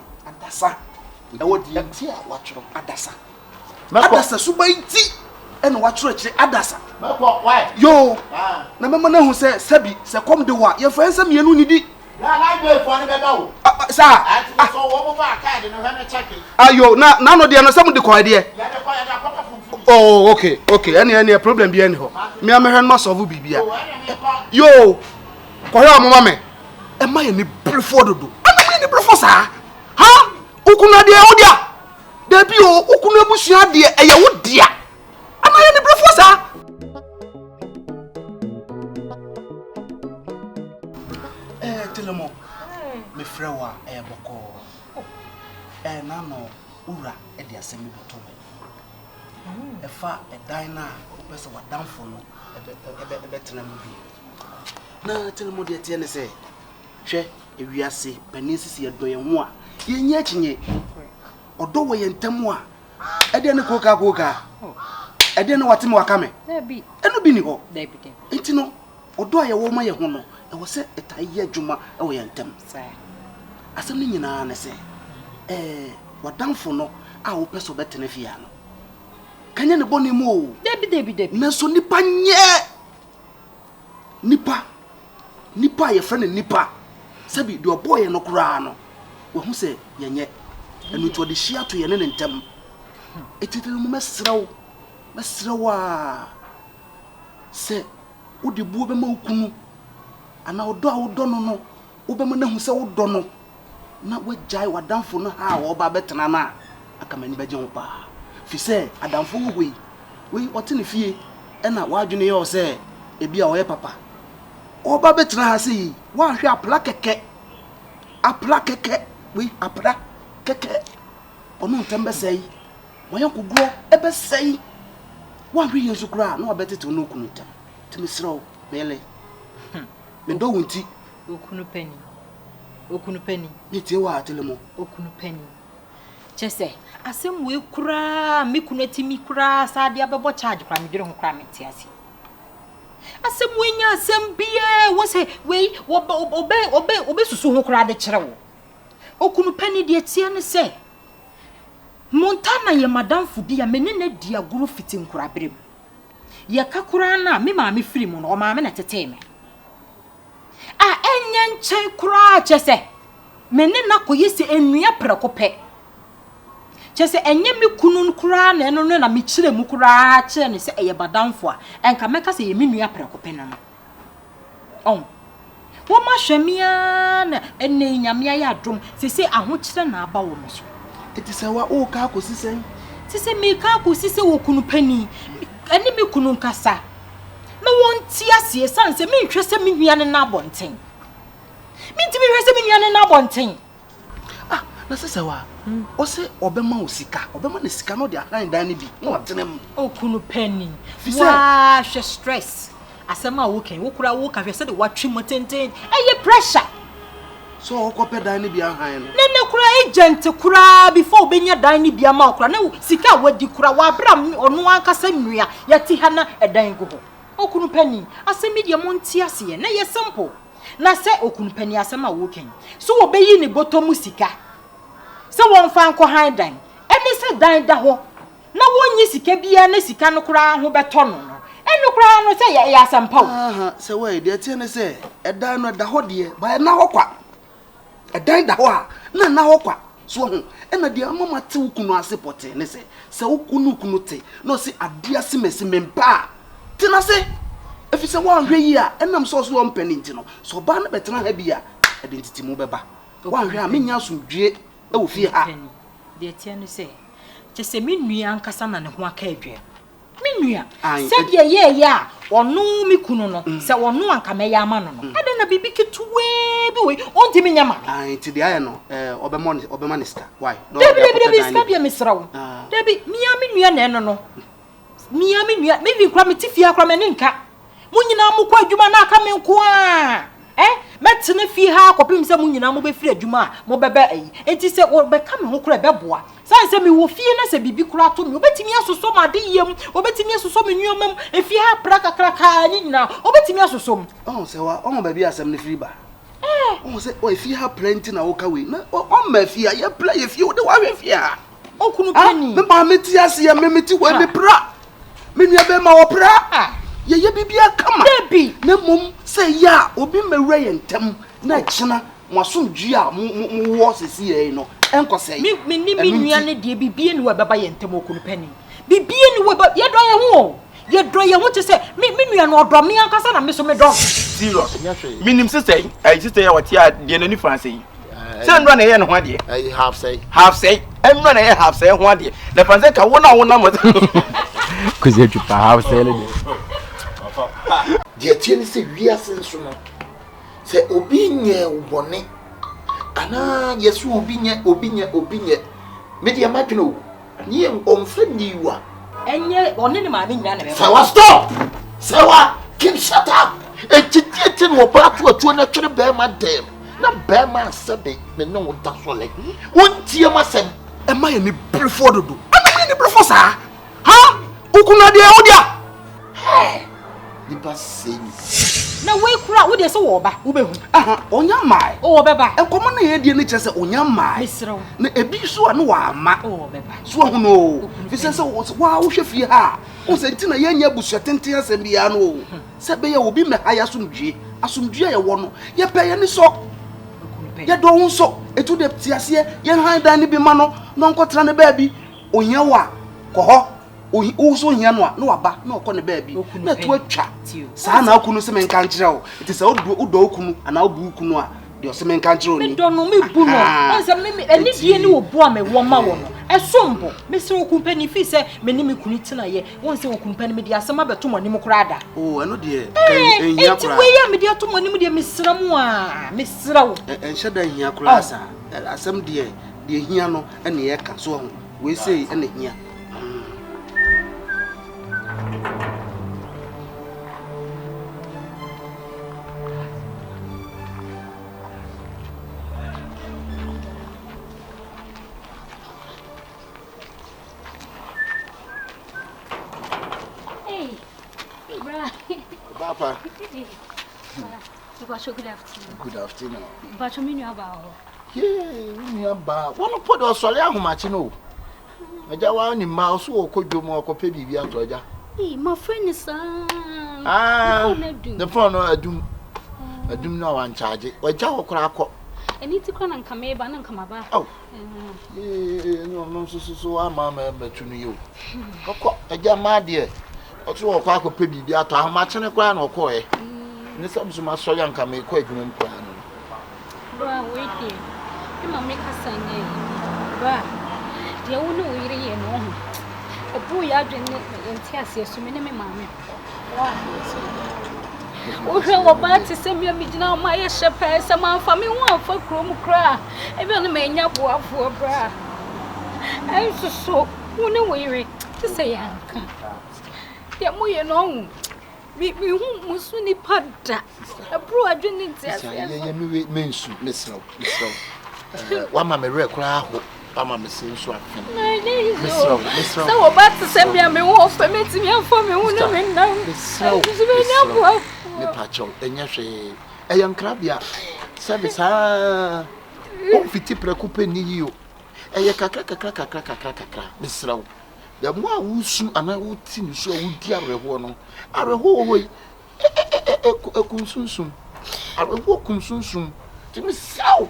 e wo di ti a watchro adasa adasa suba nti e na watchro kire adasa why yo na mema na hu se sabi se kom de wa ye fa nsem ye nu ni di na go for ni beba wo sa so wo mo ba card no ha na check ayo na no de no sem de ko de ya de ko ya da papa funfun oh okay any problem bi any ho me am hwen ma solve bibia yo ko he amoma me e ma ye ni brefo dodo ana ni brefo sa ha ukuna de o dia da bi o ukuna busua de e ye wo dia ana ye ni brefo sa telemo me frewa e boko na no ura e de asemi boto me efa e dan na opese wadanfo no ebe tena mu bi na telemo de tie ne se hwe ewiase pani sisi edo ye ho a ye nya kinye odo wo ye ntam a e de ne koka e de ne wateme wakame Debi eno bi ni ho debi enti no odo a ye wo ma ye ho no e wo se etaye adwuma e wo ye ntam asem ni nyina na se wadanfo no a wo peso betene fia no kanya ne boni mu o debi nanso nipa nye nipa ye frene nipa sabi de oboye no kura no wo hu se ye nye enu to de hia to ye ne ntam etitele mu mesrew a se wo de buo be ma okunu ana odo a wodo no wo be ma na hu se wodo no na wajai wadanfo no ha wo ba betena na akamani beje ho pa fi se adamfo wo we wote ne fie na wadwene ye o se ebi a wo ye papa o ba betena ha se wa hwe apla keke we apra keke onu ntembe sei wo ye kugro ebe sei wa hwe yesu kura na obetete no okunu tam timisro mele me do wunti okunu penny niti wa atelemo okunu penny chese asem we kura me kunatimi kura saade abebo charge kwa medwere ho kura meti ase asem we nya asem bie wo se we obe susu ho kura de kire wo okunu penny de tie ne se montana ye madam fudi ya menene dia guru fitin kura brem ye kakura na me ma me firi mu no o ma me na tete me enye nchen kura chese menena koyese enua prekope chese enye me kunun kura na eno na me kire mu kura kire ne se eye badamfo a enka meka se ye menua prekope na no wo ma hwemia na enne nyamia ya adom sese aho kire na aba wo no so eti se wa o ka akosisen sese me ka akosise wo kunu pani ene me kunun kasa na won ti asie sanse me nhwe se me hua ne na abonten me ti me hwe se me hua ne na abonten na sese wa o se obema osika obema na sika no de ahan dan ne bi na otenem okunu penny wa hwe stress asema wo ken wo kura wo ka hwe se de watwe motenten eye pressure so okope dan ne bi ahan no nene kura agent kura before obenya dan ne bi ama kura na sika wadi kura wa bra onu ankasa nnua yati ha na edan go ho okunu penny asemi de monti ase na ye simple na se okunu penny asema wo ken so wo beyi ne botomu sika se won fa anko han dan eni se dan da ho na wonyi sika bia na sika no kura ho beto no eni kura no se ya asampa se we de tie ne se edan no da ho de ba na ho kwa edan da ho a na ho kwa so ho ena de amama te ukunu ase pote ne se ukunu te no se adia semesi mempa tina se efise wan hwe yi a enam so so mpani ntino so ba na betena ha bia identity mu beba wan hwe a menya asomdwe e wo fie ha de tie no se chese minua ankasa na ne ho aka adwe minua se de ye ya onu mi kunu no se onu anka me ya ama no ade na bibi kituwe bi we onti minya ma ti de aye no obema ne ska why no de ska bia misrawo debi mia minua na eno no mia minua me vi kra me tifia kra me nka munyina mu kwa adwuma na aka me nko a metene fi ha akopim se munyina mu be firi adwuma mo bebe enti se wo be ka me ho kra beboa sanse me wo fie na se bibi kra to me obetimi asoso ma de yem obetimi asoso me nuomam e fi ha pra kakra ka nyina obetimi asoso se wa ba bi asem ne firi ba Oh, say, oh, if you have plenty na walk away. Na, oh, my fear, you play if you the one fear. Oh, Kompany. Me ma meti asia me meti we me pra. Me nua be ma wo pra. Ye bibia kama. Baby. Na mum say ya obi mewura ye ntem na kina mo asomdue a mo wo sesi ye no. Enko say. Me ni me nua ne de bibie ni we baba ye ntem Kompany. Bibie ni we ba ye do ye ho. Ye do ye ho te say me nua no odo me ankasa na me so me do. Serious. Minim sister, I sister ya wati a de nani France yi. Say ndo na ye no ho de. Half say. Ndo na ye half say ho de. Na France ka wona mo. Kuze tupa half say le. Dia tie ni se wiase nso no. Se obi nye ubone. Ana yesu obi nye. Me dia madwene o. Ni omfre niwa. Enye one ne ma me nyina na me. Sewa stop. Sewa keep shut up. Etieti no ba to na twere be ma dem. Na be ma sebe me no da so le. Wontie ma sem. E ma ye ni brefo dodo. Ana ni brefo sa. Ha? Ukuna de odia. Hey. Nipa seni. Na we kura wo de so wo ba wo be hu. Aha, onya mai. O be ba. Enkomo na ye de ni chese onya mai. Misro. Na ebi so anu wa ama. O be ba. So hu no. Fi se wa wo hwe fi ha. O se ntina ye nya busu tenten asem bia no. Se be ye obi me haya asumdue. Asumdue ye wo no. Ye pe ye ni so. Ye do hu so. Etu de tiase ye han dan ni bi ma no. No nkotra ne ba bi. Ohia wa ko ho. O so hia no a na waba na okọ ne baabi na to atwa saa na okunu se men kan kire o iti se odo okunu ana obu okunu a de o se men kan kire o ni me do no me bu no o se me ani die ni obu a me wo ma wo no esombo me se Kompany fi se me ni me kunu tina ye won se Kompany me di asema beto mo ni mo kura da o eno de ehia kura we ya me di ato mo ni mo de me sra mu a me sra wo enhye da ehia kura sa asem de ehia no ene ye ka so ho we sei ene ehia Papa. Good afternoon. But you mean you about? Yeah, ba. One put the Australia much no. Aja wa ni ma so okodwo mo okope bibia to aja. My friend is the phone adum. Adum no wan charge. Waja okora akọ. Eni ti kọ na nka me ba na nka maba. Oh. No so ama metu no yo. Okọ aja ma de. Otu okọ akọpe bibia to ahoma chene kwa na okọ e. Ni samso ma so ya nka me kọ adwuma mkwa no. Bra wait there. E ma me kasa nye. Bra. De wo no yire ye no ho. Obu ya adwene enti ase so me ne me maame. O hwe wo ba ti se me amigina ma ye shepe se ma fa me ho afa krom kra. E bi no me nya boafo bra. Ai so wo ne wo yire ti se ya nka. Ya mo ye no ho. Mi hu musu ni pada. Abro adwene enti ase. Ye mi mensu mesro. Wa ma me re kra ho. Mama me say so afin. Misro. So about to send me a me wo fa me ti me fa me hu na me na. Misro. Me pacho enya hwe. Eya nkrabia. Service ha. O fiti prekupe ni yi o. Eya kakra. Misro. Ya mo a wusu ana wuti ni so wudi areho no. Areho ho yi. Kunsunsun. Areho kunsunsun. Ti mi saw.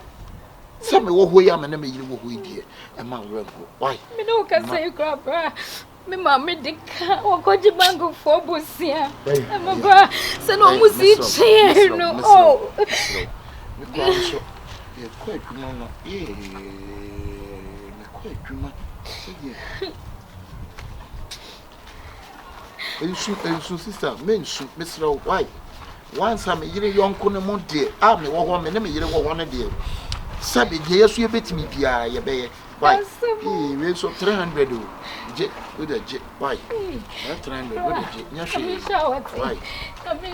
Some wo ho ya me na me yiri wo ho idie e ma rego why me no ka say crap me mama de ka wo ko ji bango fo bosia e ma bra se no mu si che no oh me ko so e ko adwuma no me ko adwuma se ye ensu sister mensu mesra why once am yiri yonko ne mo de me wo ho me na me yiri wo ho ne de sabe de yesu ye betimi bia ye be why we so 300 o je we de je why 300 we de je nya hwe why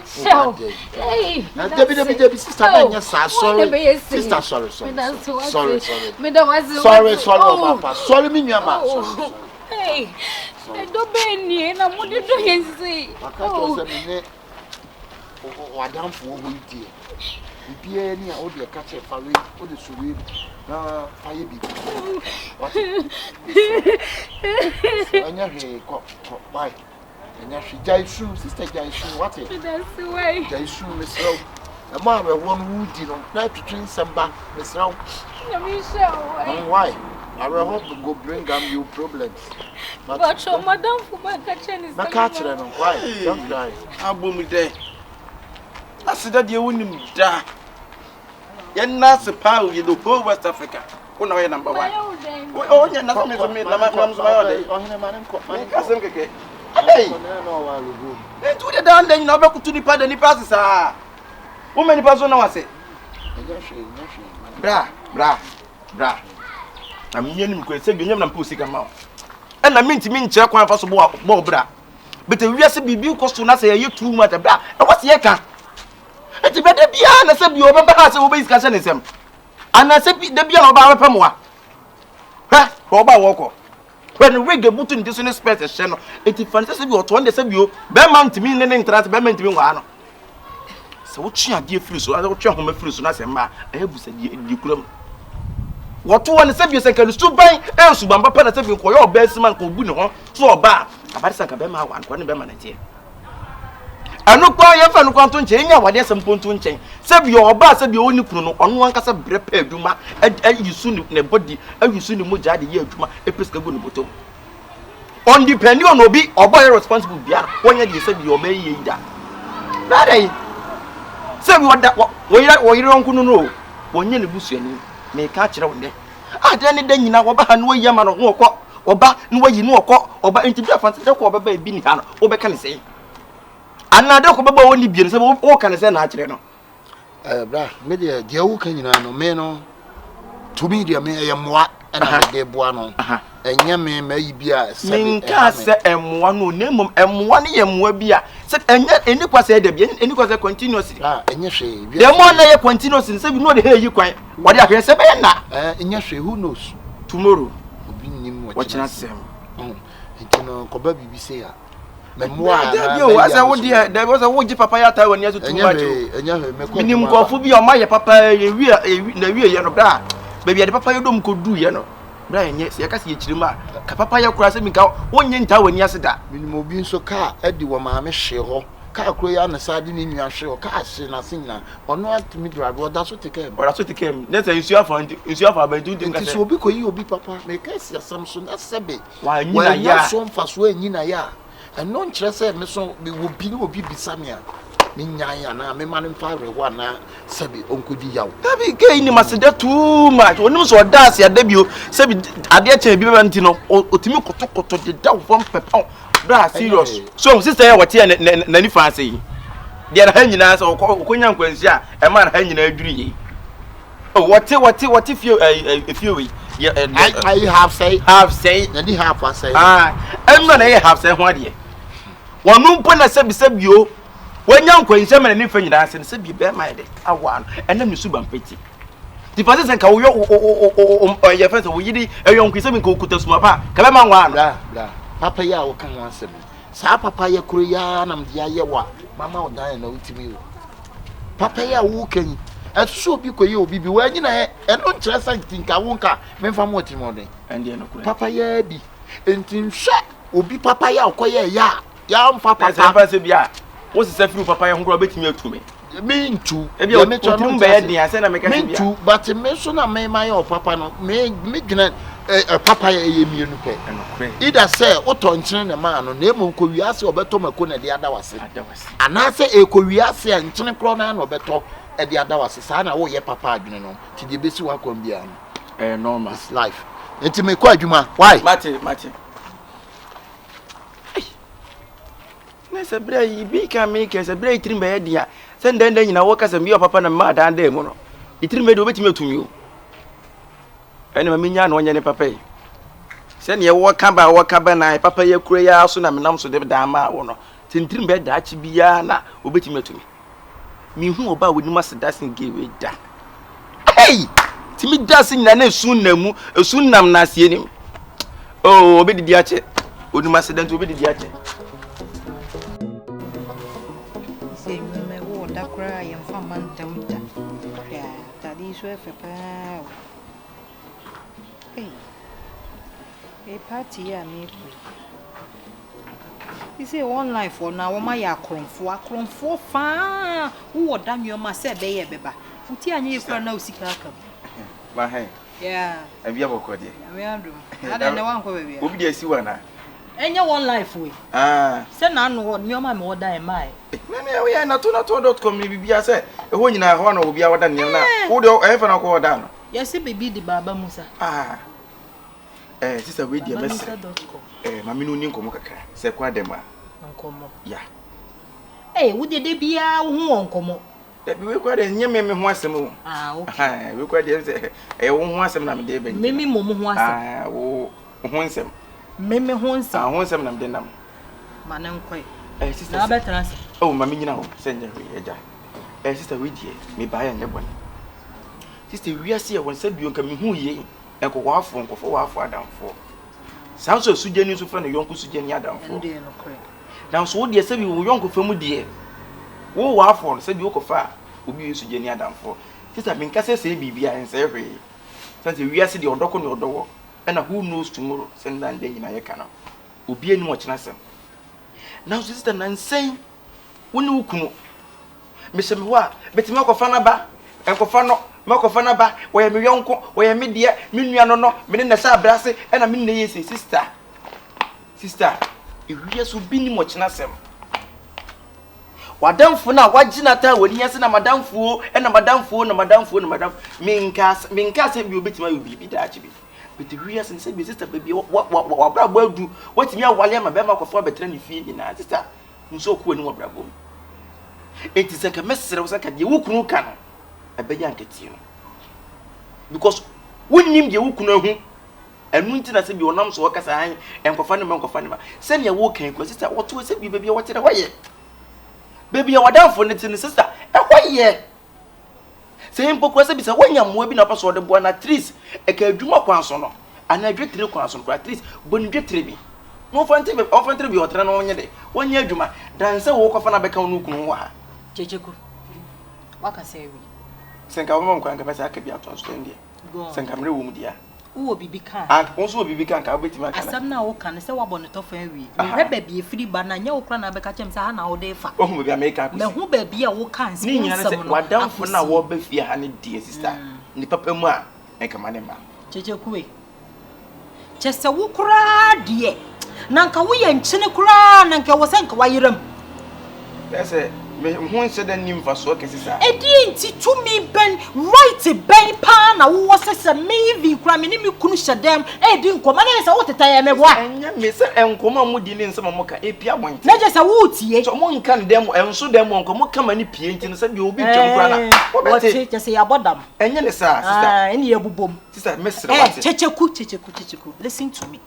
show hey na debi sister na nya sa sorry sister sorry me da was sorry papa sorry me nwa ma hey do beni na mo de do yensi aka to se me ne o adam fo wo die Be any old catch a fire, or the sweet, fire be. What? And your why? And your she died soon, sister died soon. What? That's the way. Died soon, Miss Rowe. A man with one wood, you know, try to train some back, Miss Rowe. Why? I will hope to go bring you problems. But your madam for my kitchen is not catching. Why? Don't die. I'll boom it there. I said that you wouldn't die. You're not a power in the whole West Africa. Who know your number one? Oh, you're not for me. Hey, they do the down then you know to the pad and the passes. How many persons I say? Bra. I'm young, because say you never pussy come out. And I mean to mean check one possible more bra. But the real be cost to not say you too much bra. And what's the car? It's better be honest, you over house obey him. And I said the be about a more. Ha, Boba Walker. When we get put in this special channel, it is fantastic to understand you. Bearman to me, and interest Bearman to me one. So what she had free, so I don't try home free, so I said, I have said you could. What to one is a can still buy else, Bamba Panasavio for your best man called Buno, so bar. About Sakabema, one Bearman. I know why you have no change. What there's some point to change. Save your bass, save your only chrono on one cast of repair, Duma, and you soon in a body, and you soon in Mujadi, Duma, a Piscagun bottom. On depending on Obi or by responsible, when you said you obey ye. That say what that what you don't know. When you're the bush, may catch around there. I then you know what and where Yaman or back, and where you know, or back into the fancy or baby, or can say. Another couple only be all can say natural. Bra, media, the old can you know, meno. To me, dear, may I am what and I gave one. And Yammy may be a Minka and one who name and 1 year will be a set and yet any was said, any was a continuous. And yes, the more they are continuous and say, you know, the hair you quite. What you can say, and yes, who knows? Tomorrow, watching us, Sam. You know, Kobabi be say. There was a wood papaya when you to minimum coffee or my papa, you baby, the papa you don't could do, you know. Brian, yes, I can see Chima, Capapaya crossing me out 1 year when you said that. Minimum being so car, Eddie, one mamma, shell, car cray on the side in your show, car, nothing now, or not to me drive, well, that's what they came. Or that's what they came. That's a your friend, is your father doing this will be you be papa, make us Samson, that's a bit. Why, you are so fast way in a year. And non chese me so me will be bisamia. Me nyaya na me man fire one na sebi onkodi yawo. That be gay ni masede too much. Oni so dance ya debut sebi ade che bi banti no otimi kotokoto de da from pepon. Bra serious. So sister ya wote na ni fan say. De na hanyina so okonya nkwansi a e ma na hanyina adwuri yi. Oh what if you I have say na di half say. Em na have say ho de. One no put a sebio when young queen semen and if you dance and say be bear my day. I want and then you sub and pretty. The father and call your friends or you a young Christian could tell Smapa. Come on, one. Papa ya will come once. Sa papa ya Korean and the Ayawa. Mamma will die and no to me. Papa ya walking. And so because you be when you know, and don't just think I won't come. Men from what morning. And then Papa ya be. And tin shot will be Papa ya or ya. Yam papa say bia what's the few papa who go betimi to me mean to e be me to be dey say na me ka mean to but me so na me my papa no me gina papa ye mienu pe either say oto nkyene na ma no na emo ko wiase obeto mako na de adawase ana say e ko wiase nkyene kro na na obeto e de adawase sa na wo ye papa adwene no ti de besi wa kwam bia no normal life enti me ko adwuma why mate Nessa bray, be can make as a bray trim by idea. Send then you know, work as a mere papa and mad and demono. It made over to you. And a minion on your papa. Send your work come by work cabana, papa, your cray, soon I'm so the dama or no. Tin bed that she be yana, obey to me. Me who about with must dancing give it that. Hey! Timmy dancing and soon nemu, soon nam nasi him. Oh, obey the diache. Would you must then to obey the diache? Me wo da kra yem fa man tamta Ni so efe pa. A party ya me. You say one life for now, wo ma ya akromfo fa. Wo dan yo ma se be ye beba. Futi anya e kura na osika aka. Ba hai. Yeah. Abi aboko de. Ami adu. Ada na wan ko be bia. Obi de asi wana. Enya one life we. Se na anu wo nyoma me wo dan mai. Me we na to.com ni bibia se. E ho nyina ho na obi a woda ne na. Wo de e fa na ko woda no. Yes baby di baba Musa. Sister we dey message. Mami no ni nkomo kakra. Se kwa dem a. Nkomo. Ya. Wo de bia wo ho nkomo. We kwa de nyeme me ho asem o. Okay. We kwa de se wo ho asem na me de be. Mimi mo ho asem. Wo ho nsem. Mimi ho nsem. Ho nsem na me de nam. Ma na nkoi. Sister. Na betra se. Mami nyina ho. Se nya we eja. Sister we die me ba ya nyebon. Sister we ase e won se bio nka me hu ye. Enko wafo nkofo wafo adamfo. Sanso sujeni so fa no yonko sujeni adamfo. Ndie no kre. Dan so de se bi wo yonko fa mu de. Wo wafo no se bi okofa obi sujeni adamfo. Sister me nka se bibia ense hwe. Sanse wi ase de odoko ne odowo. Na who knows tomorrow send dan den nyina ye kana. Obi ani mo kina sem. Now sister nansen woni wukunu. Me se me ho a betime okofa na ba. Enkofa no makofa na ba wo ye me yonko wo ye me de me nua no no me ne na sha brase e na me ne ye sister ewie so bi ni mo kina sem wadamfo na wagina ta wani ase na madamfo e na madamfo minka se bi obetima yo bi da achi bi but ewie se bi sister baby wa brabo adu watimi awale ma be makofa betre ne fie nyina sister nso ko ani wa brabo enti se ka mesere wo se ka de wukunu ka no abeya nketi no because wonnim de wukunu ahu enu nti na se bi onam so wakasa han enkofa ne ma se ne wo kan ko sister woto se bi baby wote da waye baby ya wadamfo ne tin sister e hoye se mpokro se bi se wanyammoa bi na paso de boa na trees e ka adwuma kwanso no ana dwetre kwanso no trees boni dwetre bi no fantre bi otra no wonye de wonye adwuma dan se wo kofa na beka no kunu wa checheku wakasa wi senka mama nkwa nka pesa akabi ato so ndie senka mre wo mu dia wo bibi kan wonso wo bibi kan ka obeti ma kan asam na wo kan se wabo ne tofa wi me ba bi efiri ba na nya wo kra na beka chem se ha na wo de fa ohun bi america me hu ba bi a wo kan se ni nyina se wadamfo na wo ba fie ha ne die sister ni papa mu a enka ma ne ma checheku we chese wo kra die na nka wo ye nchine kra na nka wo se nka wayiram ese me hu nse da nim fa so kesisa edi nti tumi ben right ben pa na wo sese me vi kura me ni me kunu hyedem edi nkoma na se wo tetaye me boa enya me se enkoma mu di ni nsema mo ka epia bonte na je se wo tie so mo nkan dem enso dem nkomo kama ni pie nti no se bi obi twem kura na wo bete je se ya bodam enya ne sa sister eni ya bubom sister mesre wate checheku listen to me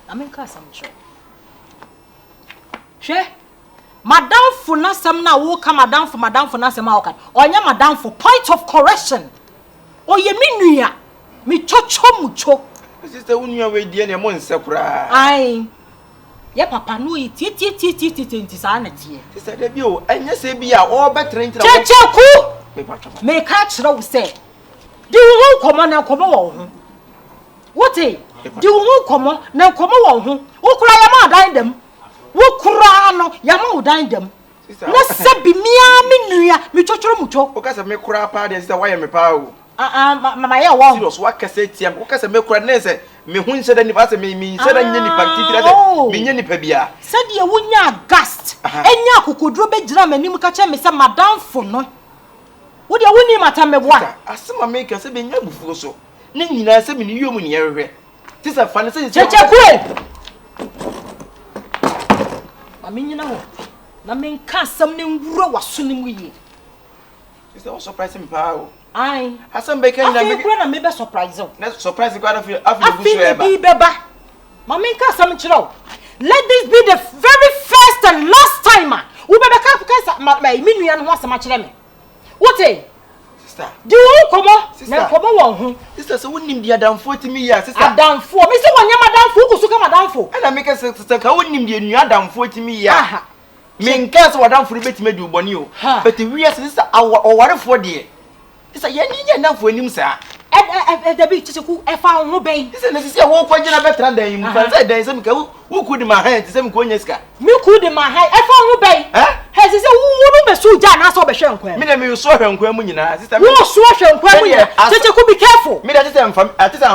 amenka samcho hwe madam fu na sam na wo ka madam fu na sam awokan onya madam fu point of correction oye minua mi chocho mucho sister unua we die ne mo nse kura ai ye papa no iti sa na tie sister da bi o anya se bi a o betre ntira checheku me ka kire wo se di wo komo na komo wo ho wote di wo komo na komo wo ho wo kura ya ma dan dem wo kura no ya ma udan dem na sabi mia menua mi chochoro mucho o ka se me kura pa de sister why me pa o mama ya wo serious wa ka se tiam o ka se me kura na se me hu nse da ni ba se me nse da nya ni pa titira se me nya ni pa bia se de wonya gast enya akokodro be gira manim ka che me se madam fo no wo de woni mata me boa asema me ka se be nya bufuo so ne nyina se me ni yom ni yerehwe sister fa ne se checheku Aminyina ho na menka asam ne nwura waso ne mu yi sister was surprise me pa o ai asam be kan na me na me be surprise o na surprise go afi the bush eba bi beba ma menka asam chiro let this be the very first and last time wo beba ka ma minua no ho asam chire me wote sister di wo komo na komo wo ho sister so wonim di adamfo timi ya sister adamfo me se wonya madamfo kusu ka madamfo ana me ka sister ka wonim di enu adamfo timi ya me nka se wadamfo betime di uboni o but we sister awarefo de Isa ye ni na fo anim sa. The beach to cook a found no bay. Isa na sisi wo kwagina betra dan im fa say dan sem ka wo kudi ma hand sem ko nyeska. Me could in my hand a found no bay. Has is a woman be so jan as obe hwenkwa. Me na me so hwenkwa mu nyina sister. Wo so hwenkwa mu nyina. Cheche could be careful. Me that is am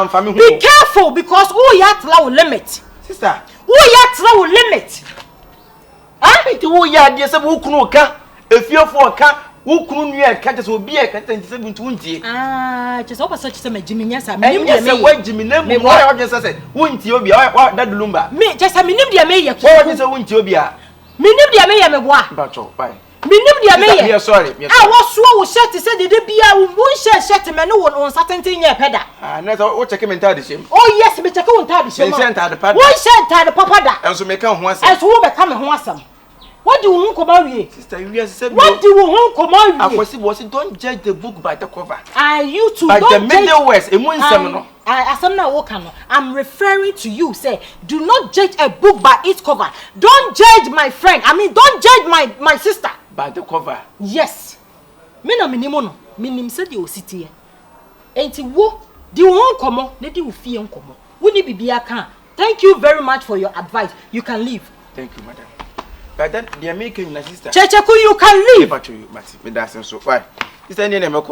fam Be careful because who yat law limit. Sister. Who yat law limit. Iti wo ya de se wo kunu ka efiofo ka wo kunu nu e ka te se obi e ka te se bintu ntie just opa such se majiminya sa minim de me wa jimina mu wo ya odwe se wo ntie obi wa dadulumba me just minim de me ye wo odwe se wo ntie obi a minim de me ye me boa ba cho bye minim de me ye me sorry wo so wo shirt se de bia wo shirt me no won certainty nye peda na so wo check mental de shem oh yes me check mental de shem wo shirt de papa enso me ka ho asem enso wo be ka me ho asem. What do you come out here? Sister, you say what do you come out here? Was don't judge the book by the cover. You too by don't the middle west. I'm referring to you. Say, do not judge a book by its cover. Don't judge my friend. I mean, don't judge my sister by the cover. Yes. Me na minimono. Minim said you sit here. Enti wo di won komo, ne di wo fie nkomo. Wo ni bibia kan. Thank you very much for your advice. You can leave. Thank you, madam. But then the American sister. Checheku, you can leave. But you, me that's so. Why? Is there any name?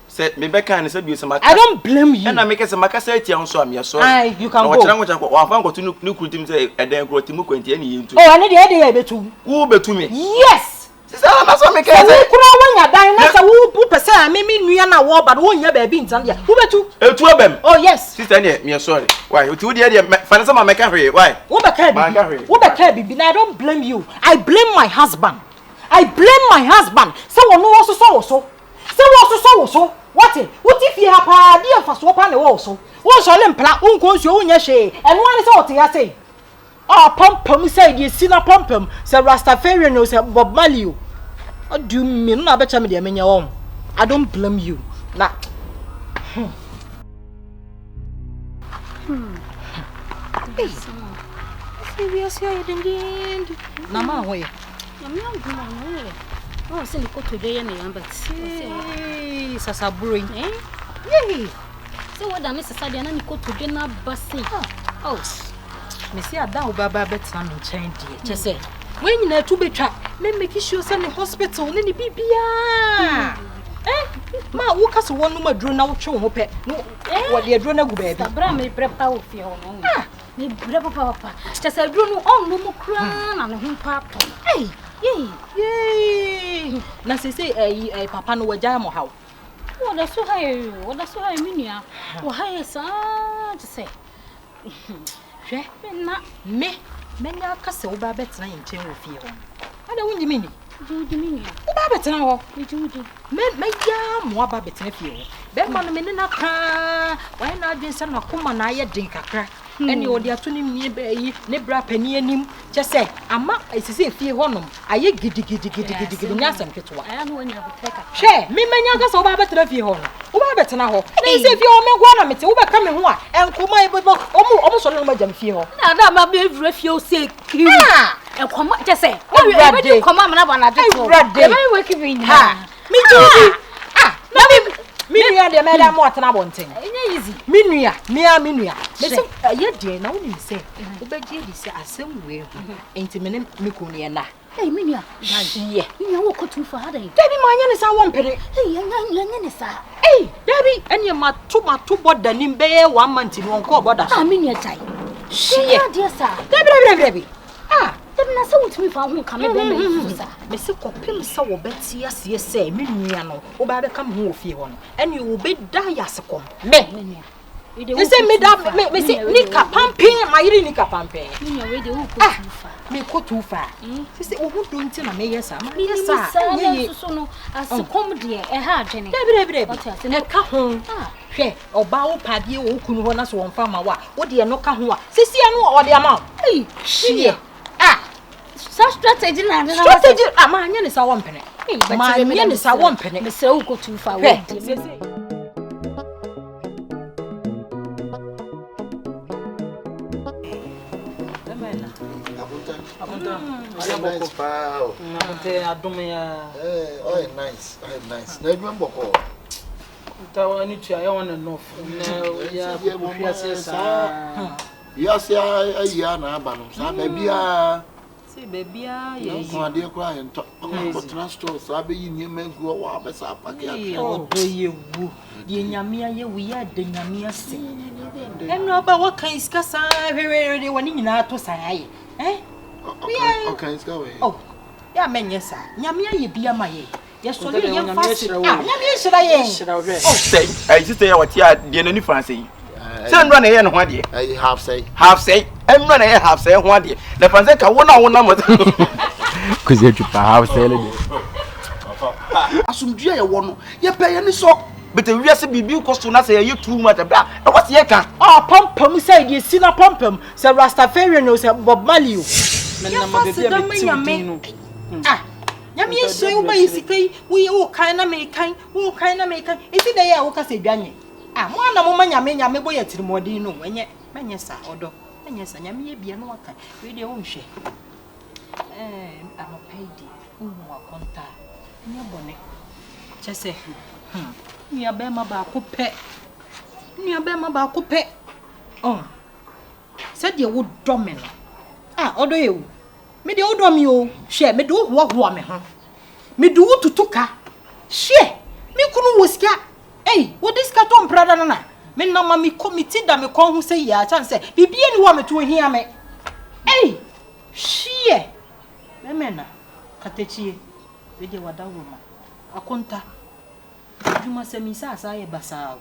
Said me back and said you some. I don't blame you. And I make a maka say tian so am sorry. You can go. Wa fan go to new kutim say e den go timu kwenti ani yintu. Oh, ane de betu. Wo betu me. Yes. Sister, na so me ka say. Kura wanya dan na say wo pese a me nua na wo ba wo nya ba bi ntan dia. Wo betu. Etu abem. Oh yes. Sister, me sorry. Why? Uti wo de fan say ma meka hwe. Why? Wo beka bi na I don't blame you. I blame my husband. Say wo no so. Say wo so. What? What if you have pa dia fa so pa na wo so. Wo so le mpla unko nsuo wo nya hwe. Eno ane say what ya say. Oh, pom say the sinner pom say Rastafarian no say Bob Marley. What do you mean? Na becha me de menya won. I don't blame you. Na. Serious here den. Na ma ho ye. Na me angu ma no ye. Oh, say ni koto de ye na yan but. Sasa bro. Yey. Say what am sasa de na ni koto de na basi. Oh. Me see ada wo baba betra me nchen die. Che say, when you na tu betwa, me make sure say ni hospital ni bibia. Ma wo kaso wonu maduro na wo twe ho pe. No, wo de aduro na gu ba bi. Sabra me prepa wo fie ho no. Me prepa papa. Che say aduro no on no mo kra na ne ho papa. Yey. Na say papa no waja mo hawo. Wo da so hai minia. Wo hai sa che say. Hwe na me nya kase wo ba betra nchen wo fie ho. Ada wunji mini. Judi Wo ba betra ho. Judi. Me ya mo ba betra fie ho. Be ma no me na ka. Wa na adwen se na koma na aye den kakra. Ene odi ato ni mie ba yi ne bra pani anim. Che se ama esise fie ho nom. Aye gidi nya asem ketwa. Aya no nya boteka. Hwe me nya kase wo ba betra fie ho no. Wo ba betra ho. Ne se fie ho me gwa na mete wo be ka me ho a enkoma e bo omo so no ma jam fie ho. Na da ma be vra fie o se kiwi. Enkoma je se. Wo be koma na ba na de to. E be we kiwi nya. Me jodi. Me nua de me da mo atena bonten. Enye easy. Me nua. Me se ye de na wo ni se. Wo be je di se asem we ho. Enti me ko ne na. Hey, minia. Ye. Minia wo kotu fa ha den. Debi ma anya ne sa wo mpere. Hey, anya ne sa. Hey, debi enya matu boda ni be 1 month ni wonko boda. Minia tai. Shie. Dia sa. Debi. Debi na sa wutumi fa ho ka me be me sa. Me se kopem sa wo beti ase se me nua no. Wo ba be kam ho ofie ho no. Ene wo be da yasekom. Me. Me se me da me se nika pampin ma yiri nika pampin. Minia we de wo kotu fa. Me kotu fa. Se wo do nti na me yesa. Ma yesa. Ye so no asekom de e ha adwene. Debi. E ka ho. Hwe oba wo padie wo kunu ho na so won fa ma wa. Wo de no ka ho a. Sisi anu o de ama. Shie. Strategy na ma anya ne sa wo mpene. Ma anya ne sa wo mpene. Me se wo kotu fa wo di. Nice, pal. Adumia. Nice. Na edwin boko. Tawa ni tia ya wana enough. Ya yes ya na aba no sa bebia si bebia ye ko ade ko ayen to ko transport sa be yi ni mengu wa be sa pakia odo ye wu ye nyamia ye wu ya de nyamia se enu aba wa kan iska sa hwere de wani nyina to sa aye okay iska we ya menye sa nyamia ye bia ma ye ye so le ye fast nyamia shira ye say I just say what ya de no ni France yi say nro na ye no ho de half say nro na ye half say ho de na France ka wona mo Kuze chupa half say le de asumdua ye wo no ye pe ye ni so but we say bibi cost na say ye too much bra e what ye kan pompom say ye si na pompom say Rastafarian no say Bob Marley menna ma bebia no nyame yesi wo ba yesikai wo ye wo kan na me kan isi da ye wo ka se dwane mo na mo nyame bo ye tirimodin no menye sa odo menye sa nyame ye bia no waka we de wo nhwe anopaidi wo akonta nya bone chese nua be ma ba ko pe se de wo do me no odo ye wo me de wo do me o hwe me de wo ho me ho me de wo tutuka hwe me kunu wo sika wo diska to mprada na me na ma me committee da me kon hu se ya chance bibie ni wo me to hia me hwe me mena katechie we de wada wo ma akonta djuma se mi sa asaye basa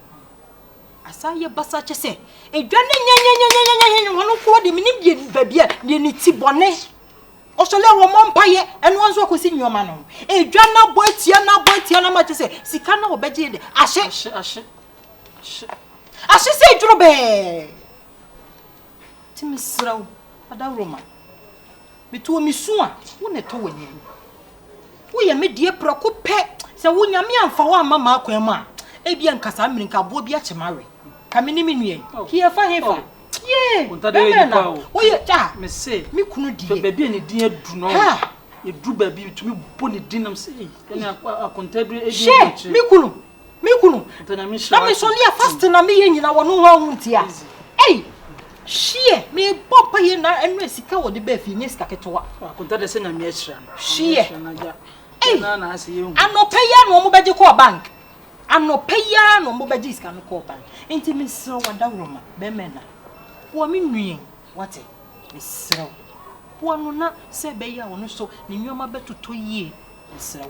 chese edwane nya wono ko de me ni bie babia de ni ti bone osole wo mompaye enu anzo akosi nyoma no edwana boatia na ma chese sika na obeje de ashe se edwuro be timi sraw adawroma metuo misua wo ne to wani wo ye me die proko pe se wo nyame amfa wo amama akwan mu a ebia nkasa mrinka bo bia chemawe kamini minue hie fa hefa ye wo ye me se me kunu die bebia ni din adu no ye du bebia tumi bo ni dinam se ene akontabre edi me kunu na me so lia fast na me ye nyina wo no ho ntia shie me papa ye na enu sika wo de ba fi ni sika ketewa akontade se na me ahira no shie na ase ye hu anopeya no mo beje ko bank anopeya no mo beje sika no ko bank enti me sro wada wroma be mena wo me nuen wate me sro wo no na se be ya wo no so ni nyoma betoto yie me sro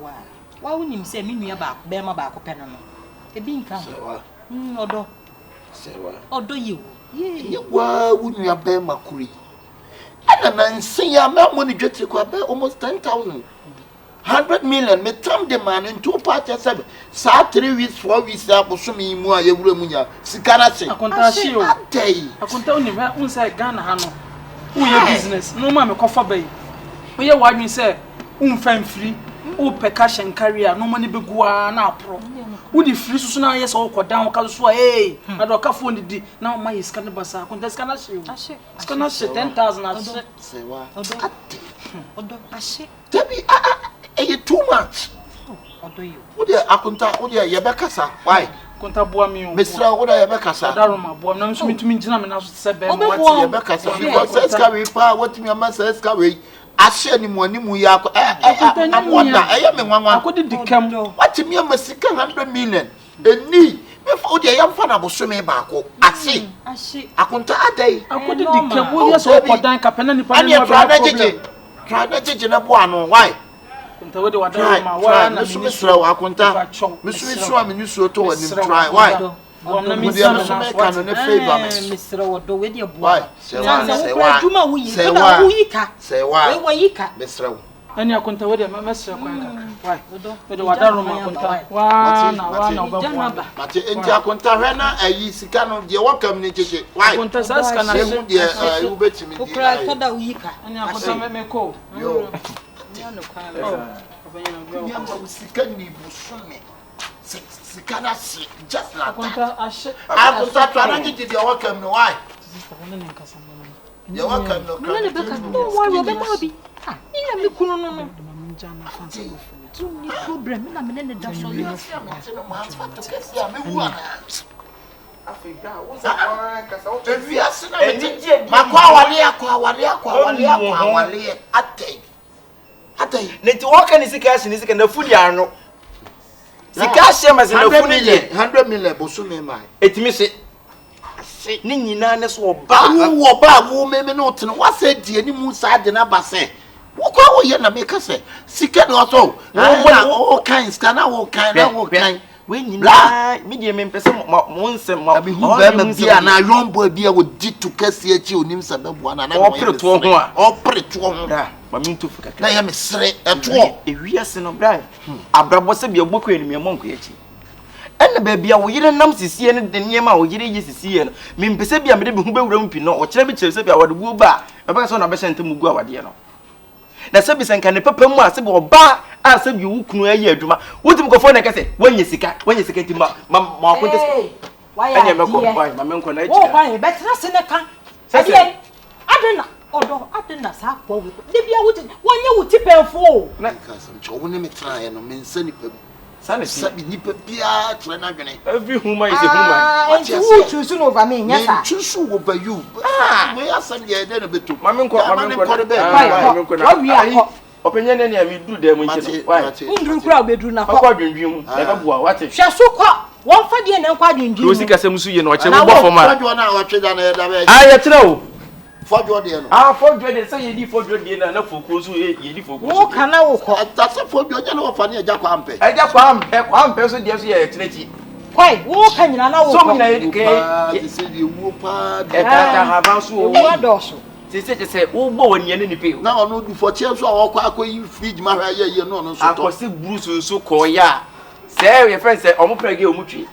wa wonim se me nua ba be ma ba ko pe no ebi nka odo ye ye wa wunua be makuri ana nansen ya me mo ni dwetire kwa be almost 10,000 100 million me tam the man in two parties sa 3 weeks 4 weeks abosomi mu a ye wura mu nya sikara se akonta shi o akonta oni me unsa Ghana ha no wo ye business no ma me kofa bay wo ye wadwin se umfa mfiri wo peka shenkaria no mani begua na apro wo di free susu na yes wo kodan wo ka so na do ka phone di na wo ma yiska ne basa akonta ska na shi ska na shi 10,000 ashe se wa odo ashe tabi you too much odo you wo de akonta wo de ye bekasa why konta boa mi o mesra wo de ye bekasa daroma boa na nso mitumi ngina me na so se be mo what ye bekasa because se ska we pa what me ama se ska we ashe ni mo ni mu ya ko amoda eye me nwanwa akodi dikam what me ama sika 100 million eni me fo de ye mfa na bosome ba ko ashe akonta adai akodi dikam wo ye so kodan kapena ni pa ni no try na jeje na boa no why konta we de wada ma wa na mi sura wa konta mi sura mi ni so to wani try why na mi sura na kan no favor mi sura wodo we de boa say wa juma wo yi so da wo yi ka say wa we wo yi ka mi sura ani akonta we de ma sura kwanka why we de wada ma konta wa na obaboa mate enti akonta hwe na ayi sika no de wakam ni jeje why konta sa sika na se de u betimi di okra to da wo yi ka ani akonta me ko yo Nyamba usika ni busome sikana si just like akonta ashe akonta twana jiji dia wakam no why dia wakam no no le beka no worry be ma bi ina mi kunu no ni problem na me ne da so yo Neti waka ni sika na fudi ano. Sika shema se na fudi 100 million bosume mai. Etimi se ni nyina ne so oba wo me no tene wase die ni mu sa de na base. Wo kwa wo ye na me ka se sika no so. Wo kan sika na wo kan. We nyina me die me pese mo nsem ma bi hu ba ma bia na yombo bia wo di to kase achi onim sa beboa na na opreto ho a opreto ho da ma me ntu fuka na ya me sere eto ewiase no bra abrabo se bia boko enimi monko yachi enne ba bia wo yire nam sisie ne de niema wo yire yi sisie no me mpese bia me de bi hu bewura mpi no o kire bi kire se bia wo de bu ba e ba so na be sente mu gu awade no na se bi senka ne papa mu ase bi oba ase bi wo kunu ayi aduma wotim ko fo na kase wanye sika ti ma akonte anya me ko pai ma me nko na echi wo pai be tra se ne kan ade adena odo adena sa kwa we de bia wo wanye wo ti penfo na kasam chowo ne me tra ye no me nsa ni pa Sane sabi nipa bia tre na dwene every human is a human. What you choose over me, yes sir. Choose over you. We are some ye na betu. Mame nko be. What we are. Opinion na me do dem nche. Why? Ndru kura obedru na kwa dwendwem. Na be bua wate. Hwe so kwa. Won fa de na kwa dwendwem. Rosi kasem su ye na o che wo bofo ma. Fodwo na wa tweda na ye da be. Ah ye kire o. Fodwo de no. Fodwo de say ye di fodwo de na foku so ye di foku. Wo kana wo ko. Atase fodwo nya na wo fa ne eja kwa ampe. Eja kwa ampe so de so ye tinechi. Kwai wo ka nyina na wo ko. So nyina ye ke. Ti se di wo pa. E ka haba so o. Wo adoso. Ti se wo bo woni ye ne pe. Na ono du fo che so wo kwa akoyi fridge ma hwa ye no no so to. Akosi bruce so ko ya. Say your friend say omo prege omo twi.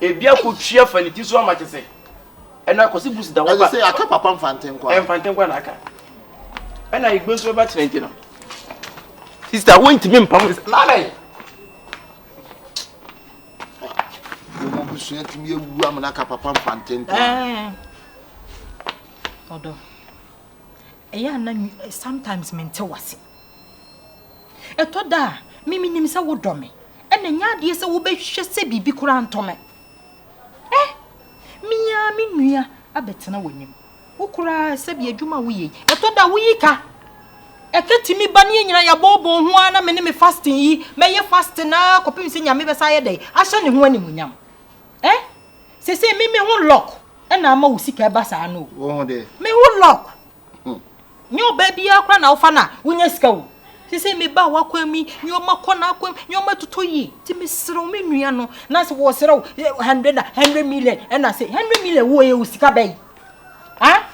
Ebi akotwi afaniti so amache se. Ena akosi bruce da wo ba. Say aka papa mfanten kwa. Mfanten kwa na aka. Ena igbe so ba chenenti no. Sister won timi mpam nalai. Mo busu yetimi ewu amana aka papa mfanten. Odo. Eya na sometimes mente wase. Eto da mimi nim se wo dome. Ena nya de se wo behwe se bibi kura ntome. Miya minua abetena wonim. Wo kura se bi adwuma wo yi. Eto da wo yi ka. Eketimi ba ne nyina ya bobo ho ana me ne me fasting yi. Me ye fast na kopim se nyame besa ye dey. Ahye ne ho animunyam. Se mimi ho lock. Ena ama wo sika ba sa no. Wo de. Me ho lock. Nyo baby akra na ofa na wonya sika wo. Se me ba wakwami nyo makona akwam nyo matotoyi ti me sero me nua no na se wo sero 100 million and I say 100 million wo ye usika bay 100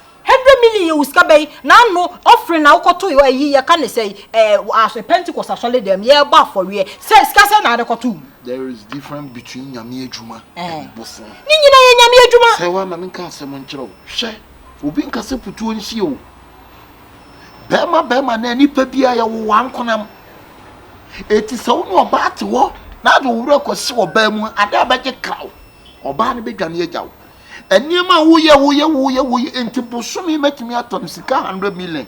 million ye usika bay na no offering na ukoto yo yi ye ka ne say as a Pentecost actually dem ye ba for we say sika say na de koto. There is difference between nyame adwuma and bosom. Ni nyina ye nyame adwuma say wa ma nka asem nkyerɛ hwɛ obi nka se putuo nsi o Bema na nipa bia ya wo wankonam eti se wo no oba te wo na de wura kwose oba mu ade abaje kraw oba ne bedwane agyaw eniema wo ye enti bosomi matimi atom sika 100 million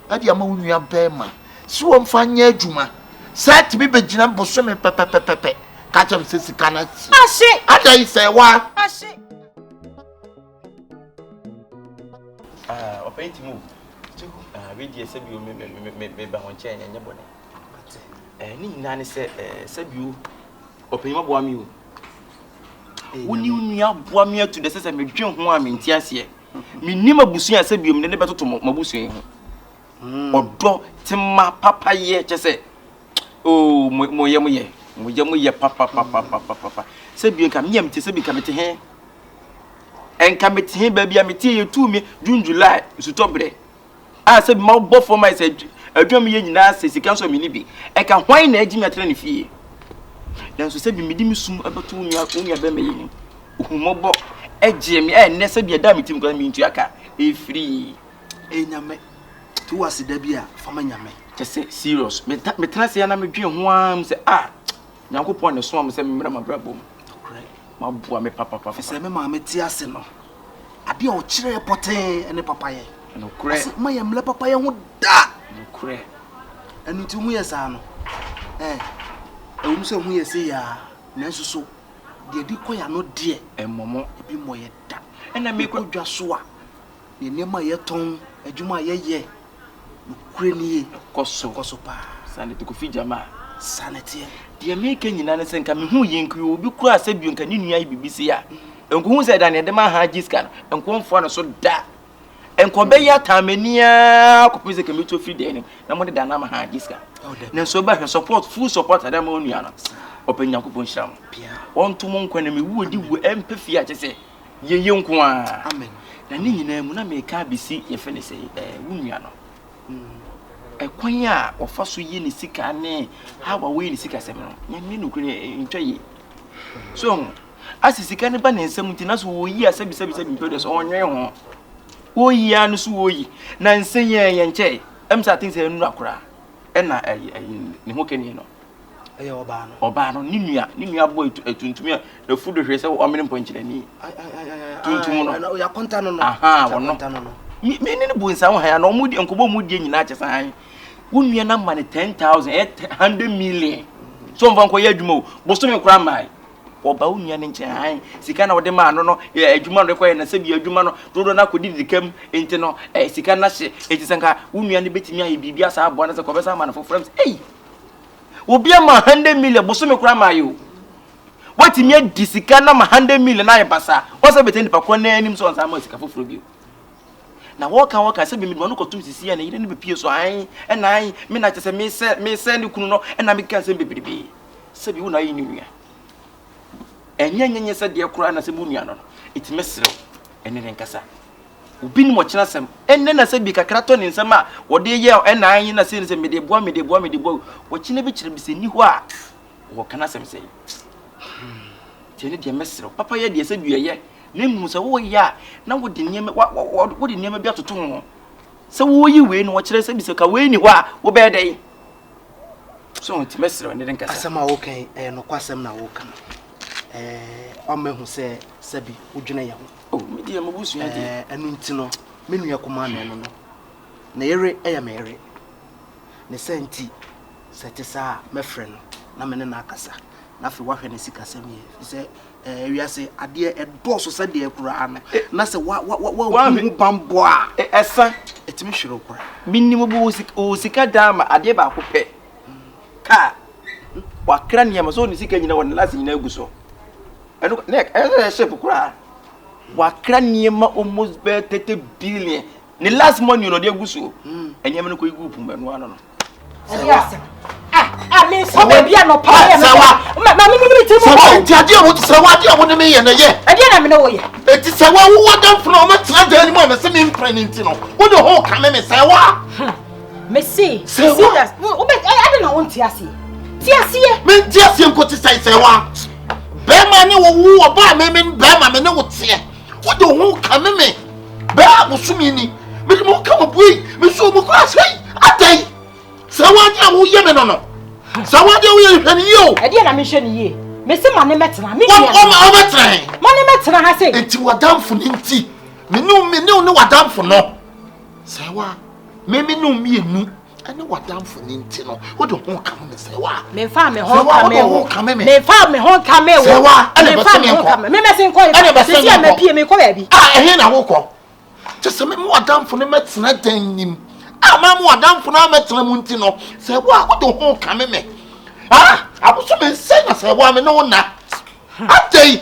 ade ama wo nua bema si wo mfa nya adwuma set bi begina bosomi pepepepe ka chem se sika na ahye ade se wa ahye openti mu we die sabio me ba won che nya bone ni nyina ne se sabio open maboa mi o woni nua boa mi atu de se me dwen ho a me ntiase me nim abusu a sabio me ne betoto mabusu yi ho odo timma papa ye che se o moye papa sabio ka me mte sabio ka mete he enka mete he ba bia mete ye tu mi June July sutobre say my both for my said a drum ye nyina say sika so mini bi e ka hwan na agi metra ne fie dan so say bi medi mi sum abeto unya be meyi humobo eje mi ne say bi da metim ko mi ntu aka e free nyame to wase da bi a fama nyame je say serious metra say na medwe ho am say nyankopon ne so am say me mra bom ma bua me papa say me ma me ti ase no ade o kire poten ene papa ye no kure ma ya mle papa ye ho da no kure enu ti hu ye sa no ɛwom sɛ hu yɛ sɛ ya nanso so deɛ di kɔ ya no deɛ ɛmmɔmɔ ebi mmɔ yɛ da ɛna mekɔ dwa so a ne nneɛma a yɛtɔn adwuma a yɛyɛ nokure nie kɔso paa sanete kofi jama sanete deɛ meka nyina ne sɛ nka mehu yɛnkuo obi kura sɛ bio nka ne nua yi bibisi a enkuhu sɛ da ne de ma ha giska no enkomfo no so da enkobe ya tamania kopise ke meto free dey na mo de da na ma ha giska na so ba support full support ada ma onua no openya kopon hira mo wonto mo nkwa na me wu odi wu empathy a kyese ye nko a amen na ne nyina mu na me ka bisi ye fe ne sɛ wunua no ekwan a ofa so ye ne sika ne ha wa we ne sika sɛm no nyame no kure ntwaye so asisika ne ba ne nsɛm nti na so wo yi asabi mpɛ so onwe ho wo yi anu so wo yi na nsenye ye nkyɛ emsa tin sɛ nuru akora ɛna ne ho kani no ɛyɛ oba no ne nua boy etuntumi na fudo hwɛ sɛ o mene mpɔnkyerani tuntum no ya konta no aha wono me ne bu nsa ho ha na ɔmo di nkɔbɔ mu die nyina kyɛ san wo nua na ma ne 10,000 100 million so mfa nkɔ yɛ adwuma o bosomi kora mai oba unya ne nkyɛn sika na wode ma no no adwuma no rekɔ na sɛ bi adwuma no dodo na kɔdi dikam enti no sika na hye enti sɛnka unya ne betimi ayi bibia sa abo na sɛ kɔbɛsa ma na fofram ei obi ama 100 million boso me kura ma yo watimi adi sika na ma 100 million na yebasa o sɛ beteni pa kɔ na anim so on sa ma sika foforo bi na waka sɛ bi me no kɔtum sisi ya na yire ne bepie so an ɛna an me na kyɛ sɛ me sɛ ne kunu no ɛna me ka sɛ bebrebe sɛ bi wo na yi ni nua enyenyenye se de kura na se bunua no itimesrew ene ne nkasa obi ni mo kyena sem enne na se bi kakra to ne nsem a wode ye ena anyi na se me de boa wo kyena bi kyere bi se ni ho a wo kana sem se tene de mesrew papa ye de se duaye na mu se wo ya na wo de niam wo de niam bi atoto ho se wo yi we no wo kyere se bi se ka we ni ho a wo be dai so itimesrew ene ne nkasa asema wo kan no kwasem na wo kan ɔmɛhu sɛ sɛbi wodwene yɛ ho me dia mabusu ya de ɛno nti no me nua koma na no na yere ɛyɛ me yere ne sɛ nti sɛ te saa mɛfrɛ no na me ne na akasa na afei wahwɛ ne sika sɛm yɛ sɛ wiase adeɛ ɛdɔɔso sɛ deɛ kura no na sɛ wa hu bambo a ɛsa ɛtimi hwere kura minnim bo sika dama adeɛ ba ko pɛ ka wakra ne yama so ne sika nyina won last nyina aguso eno nek ship kura wakra niema almost be 30 billion ni last money no de aguso enyem no ko group mbenu ano no adiase me so be bia no pa ya ma me ti mo sawa ti ade wo sawa ade wo ne me ye na ye ade na me na wo ye eti sawa wo wadan fro ma tra da ni mo me se me imprenenti no wo de ho ka me sawa me see that wo be ade na won ti ase me ti ase nko ti sai sawa be ma ni wo wo ba me be ma me ne wo tie wo de ho ka me ba wo sumi ni me mo ka wo bui me so mo kra sai adai sawa ade wo ye me no sawa ade wo ye hwe ni yo ade na me hwe ni ye me se ma ne metena me o metena ma ne metena ha sei enti wadamfo ni nti me ne wadamfo no sawa me no mi enu ane wadamfo ni nti no wo de ho ka me sawa me fa me ho ka me me fa me ho ka me wo sawa ane me fa me ho ka me me se nko ye se ya me pie me ko ba bi ehe na wo ko te se me wadamfo ne metena dan nim ama mo wadamfo na metena mu nti no sawa wo de ho ka me abuso me se na sawa me no na atei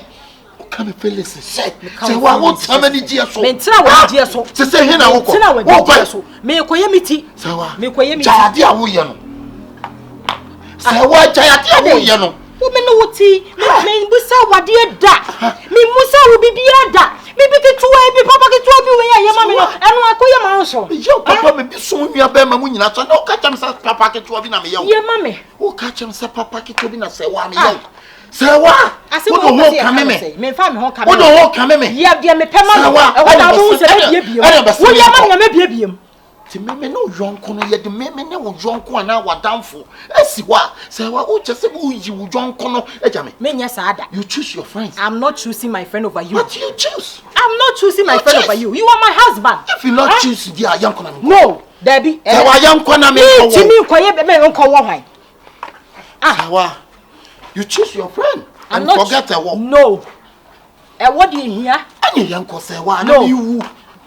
ka me Felix se sawa wo tama ni die so me ntra wo die so se se he na wo ko wo die so me ko ye miti sawa me ko ye miti jade a wo ye no sawa jade a wo ye no wo me no wuti me busa wade da me musa wo bibia da me bi ketuwa bi papa ketuwa bi we ye ma me no eno akoye ma nso yo papa me bi so nua ba ma mu nyina so na o ka cham sa papa ketuwa bi na me ye ye ma me o ka cham sa papa ketuwa bi na sawa me ye sawa wo do ho ka me fa me ho ka me wo do ho ka me ye de me pema no e wo na wo se bie bie wo ye ma me bie bie ti me no yonko no ye de me ne wo yonko ana wadamfo asi wa sawa wo chese wo yi wo yonko no eja me nya saada you choose your friends. I'm not choosing my friend over you. What do you choose? I'm not choosing my friend over you. You are my husband. If you not choose the yonko na me no Debbie sawa yonko na me ti mi nkoye me nko wo hwan sawa You choose your friend and forget a what? No. What do you hear? Any young Kosewa, no. You.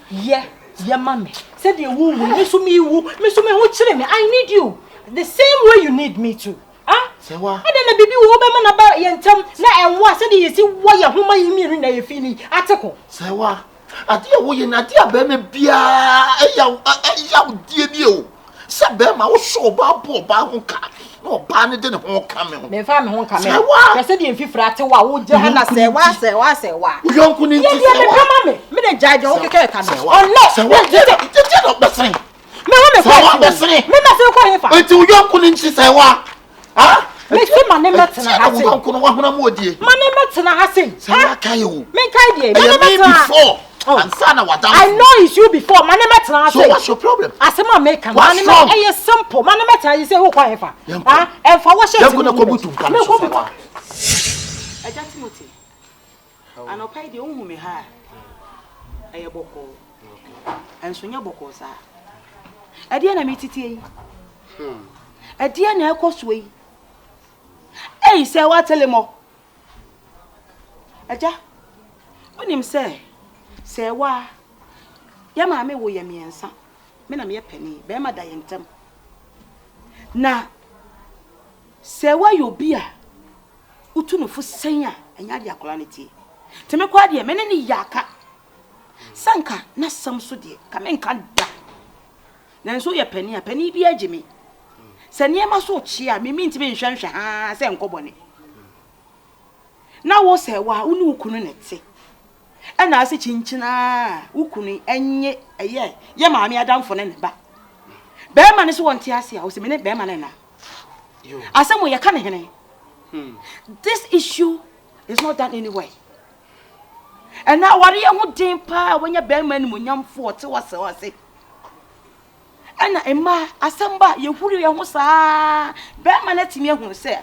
Yeah, mommy. Said you woo, Miss me, I need you. The same way you need me too. Ah? Say what? And then the baby will be about yentam, na and what said you see why your home you mean in feeling article. Say what? I dear way, na dear Bema Bia, a dear you. Sabema was so bad, poor Bahunka. No, Barney didn't want coming. Me family won't come. I said in Fifra to what Johanna say, what. We don't couldn't me. Me the judge, okay, can say what? What did it the same? Me want the same. Me not feel quiet. Until you couldn't say what? Ah? Me see my name at Nahasin. My name at Nahasin. Say me kai before. And son, what I know it's you before. My name at Nahasin. So what's your problem? I say my make my name is simple. My name at you say who quiet for? Ah, and for what you're going to come to come. I just Timothy. And I'll pay the own me high. I boko. And Sonia Boko, sir. A dear na meet a dear na costway. Hey, say what tell him more. Aja, when him say wa, ya mammy wo ya me and son. Men a mere penny, bear my dientem. Na, say why you be a Utunu for senya and yadia quality. To me quite dear, many yaka. Sanka, na some so dear, come and can't die. Then so your penny be a Jimmy. Sanya ma so chia me mean to be in shansha ha say nkobone. Na wo say wa unu ukunu nete. E na ase chinchina ukunu enye eye ye maame adamfo ne ba. Be ma ne so wonte ase a wo se me ne be ma ne na. Yo. Asemo ye ka ne hene. This issue is not done anyway. And now what you ho den pa when your be ma ni monyamfo te wase. Ana emma asamba ye huru ye ho saa be ma na timi ehunu se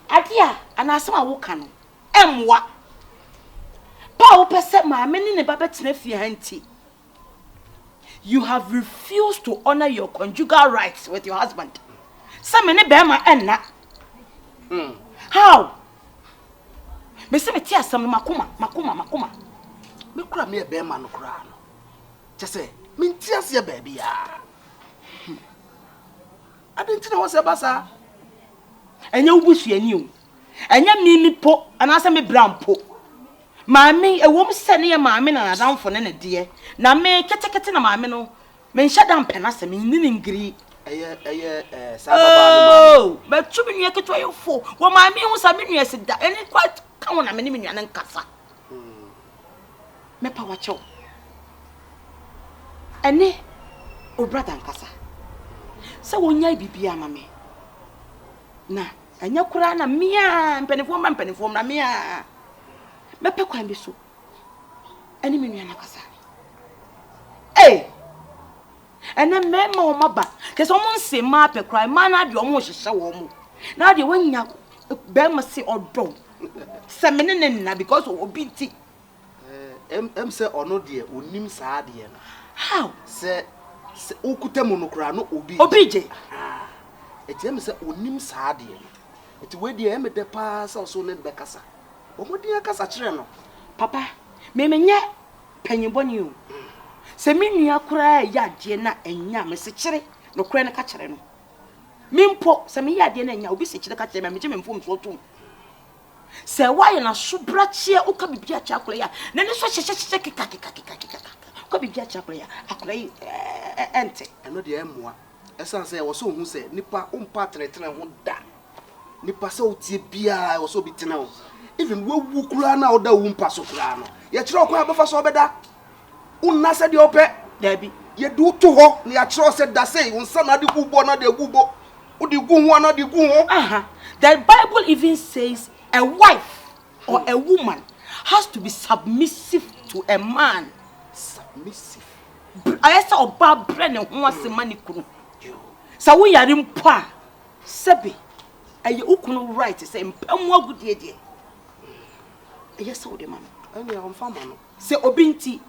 ade a ana asama wo ka no emwa pa wo pese ma me ni ne ba betina fie hanti. You have refused to honor your conjugal rights with your husband. Some ne be ma enna. How? Me se me ti asam makoma. Me kura me be ma no kura no. Je se me ti ase baby ya. I didn't know what's about. And you wish you knew. And you mean me po, and I say me brown po. Mammy, a woman sending a mammy and a down for any dear. Now, me catch a mammy no. Men shut down penasa me, needing gree. Oh, but chubby you could try your four. Well, my me was a million said that any quite come on a minute and cassa. Me pawacho. And ne, oh, brother and cassa. So when you be mammy. Na, and your kurana mia, penny na mia. Mepe kwa mbiso. Eni minu ya nakasa. Hey! Ene mema o maba. Ke so mon se ma pe kra ma na de o mo hihye wo mo. Na de wanya be ma se odo. Se menene na because obi ti. Em se ono de onim saa de no. How? Se okuta mu no kra no obi. Obi je. Eti em se onim saa de no. Eti we de em de pa sa so ne be kasa. Omodi akasa kire no. Papa, me menye panyiboni o. Se minua kura ya de na enya me se kire no kura ne ka kire no. Mimpo se me ya de na enya obi se kire ka kire me je me mfom so tum. Se waye na subra chie o ka bibia cha kura ya. Na ne so hye kika. Ko bibia cha kura ya. Akura yi ente. Eno de emmoa. Esan se wo so hu se nipa umpa tretre ho da. Nipa se otie bia wo so bi tena wo. Even we wukula na oda wumpa so kula no. Ye kire okwa be fa so obeda. Unna se de ope Dabi. Ye du to ho na ya kire se da sei unsa na de gubo na de gubo. Udi gu ho na de gu ho. The Bible even says a wife or a woman has to be submissive to a man. Submissive. I say oba bre ne ho asema ni kunu. Sa wo yare mpo a sebe aye ukunu right say mpamu agudie die. Yes, so the man. Any on farmer no. Say obinti.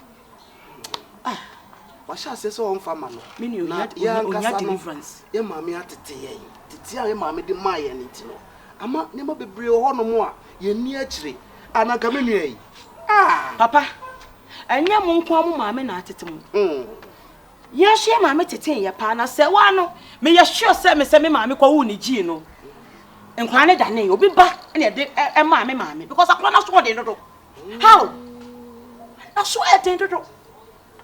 Wa sha se so on farmer no. Me you had deliverance. Ye maame atete ye. Tete a ye maame de maye ni ti no. ama ne ma bebre ho no mo a ye ni akire anaka menua yi papa anya mo nko amu maame na atete mo ye hye maame tete ye pa na se wa no me ye sure se me maame kwa wu ni gi no nkwa ne dane obi ba na de maame because akwa na so de dodo how na so e de dodo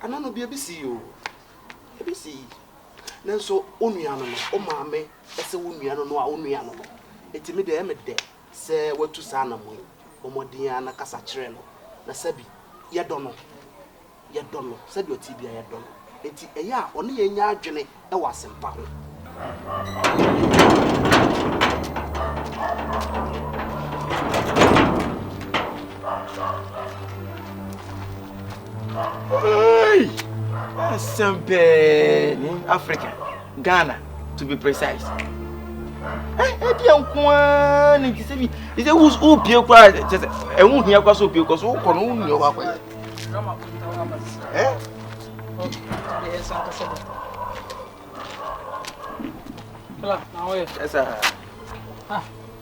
ana no bia bisi o bisi nanso onua no o maame ese wonua no a onua no etimi de emede se watu sa na mo omodin ana kasa kire no na sabi ye do no sabi otibia ye do no enti eya one ye nya adwene e wasempa ho Hey! Simple in Africa, Ghana to be precise. Eh, bien quoi, ni se bi. Is it who's who pio kwa just e won hia kwa so pio kwa so ko no won hia kwa kwa. Eh? Yes sir.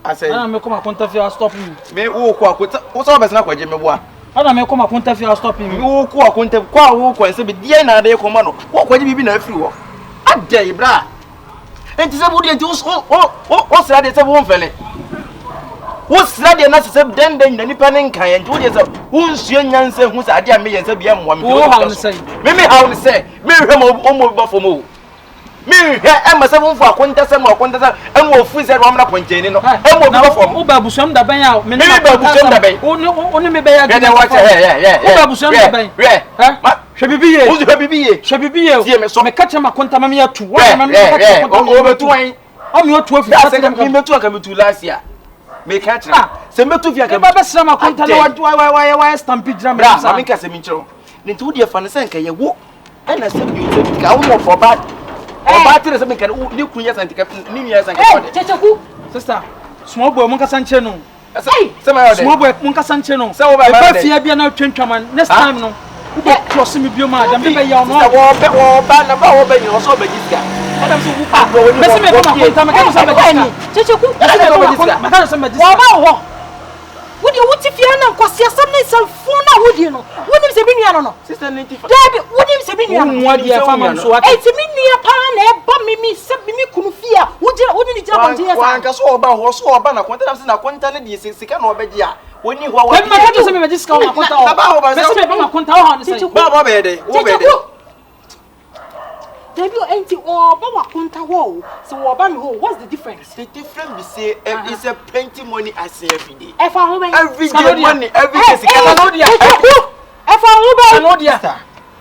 I say ana me come contact you stop me. Me wo kwa wo so be na kwa je me boa. Ana me come contact you stop me. Wo kwa contact kwa wo kwa se be die na de ko ma no. Wo kwa je bibi na afiri wo. Adai bra. Enti se bu de enti o sra de se bu mfele. Wo sra de na se den na nipa ne nkan enti wo de se wo nsue nyanse hu se ade a me yense bia mwa me. Wo ha ne say. Me ha ne say. Me hwe mo ba fo mo. Me hwe e ma se bu mfo akonta se e mo ofu se do amna ponjeni no. E mo ba fo mo. Wo ba busuam da ban a me ba busuam da ban. Oni me be ya. Get the watch Wo ba busuam da ban. Ma hwe bibiye. Wo hwe bibiye. Hwe bibiye. Tie me so. Me kacha makonta ma me ya tu. Wa ma me kacha makonta. O be tu an. O me o tu afi. That's me metu aka metu last year. Me kacha. Se metu fi aka. Ba be sra makonta na wa stampi drum. Bra, ma me ka se mi nchiro. Ni tu de fa ne se nka ye wo. Ana se bi o se ka wo for bad. O ba tire se me ka ni kunya santika ni nya sanka kwa de. Checheku Sister, small boy mun ka sanche no. Se ma yo de. Small boy mun ka sanche no. Se wo ba ba fia bia na twentwaman next time no. Wo be cross me bio ma da me be ya no. Wo ba na ba wo be ni so ba jiska. Adam so wo pa bro ni. Me se me ba ma konta me ka so ba jiska. Checheku me ka so ba jiska. Wo ba wo wodi wuti fia na kwase asam na selfo na wodi no woni se bi nua no Sister 95. Dabi woni se bi nua no Wo dia fa ma so ati. e ti mi nua pa na e ba mi se bi mi kunu fia wodi ni jira bonje ya Wa nka so oba ho so oba na konta na konta ne de sika na obeji a woni ho wa. Me ka to se me jiska o na konta o. Me se me ba ma konta o ha ne say. Ba be de, wo be de. Dabi o enti o ba wa konta wo so wo ba mi ho what's the difference? The difference we say is a plenty money I say every day. E fa ho ben Every day money, every day sika no dia. E fa ho ben No dia.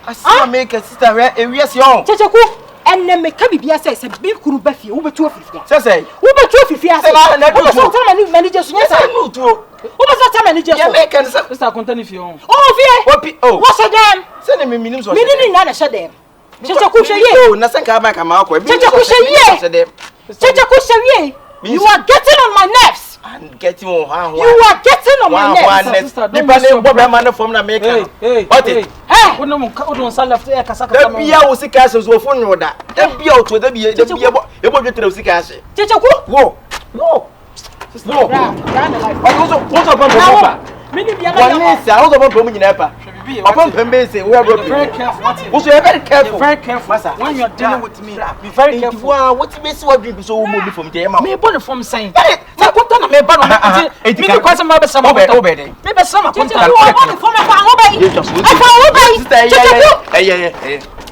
Asa make a sister where e wiase on. Checheku enne me ka bibia say se bi kunu ba fie wo betu afifia. Say Wo betu afifia say. Wo betu tell manager so yes, I know too. Wo betu tell manager so. Yeah, make a Sister konta ni fie on. Oh fie. What's your damn? Say me minim so. Me ni na she dem. Checheku hweye. Oh, na sen ka ba ka ma akwa. Checheku hweye. Checheku hweye. You are getting on my nerves. I'm getting on how. You are getting on my nerves. Nipa ne bo be man from na make. What it? Hey. Wo no mo nsa left e kasa Da kasa. bia wo sika ase so fo nwoda. Da bia o to da bia e bo dwetere sika ase. Checheku. Wo. Bra, me life. What's up on papa? Me ni bia One na. is I was about to nyina pa. Upon pembese we are Very careful. Also very careful. Very careful. Masa. When you are dealing with me, be very careful. Wow, what be see what drink so mo be from there ma. Me born from saying. Na konta na me ba no. Me be kwase ma be sama konta. Me be sama konta. Checheku o ba me fo me fa ho ba yi. E fa ho ba yi. Checheku.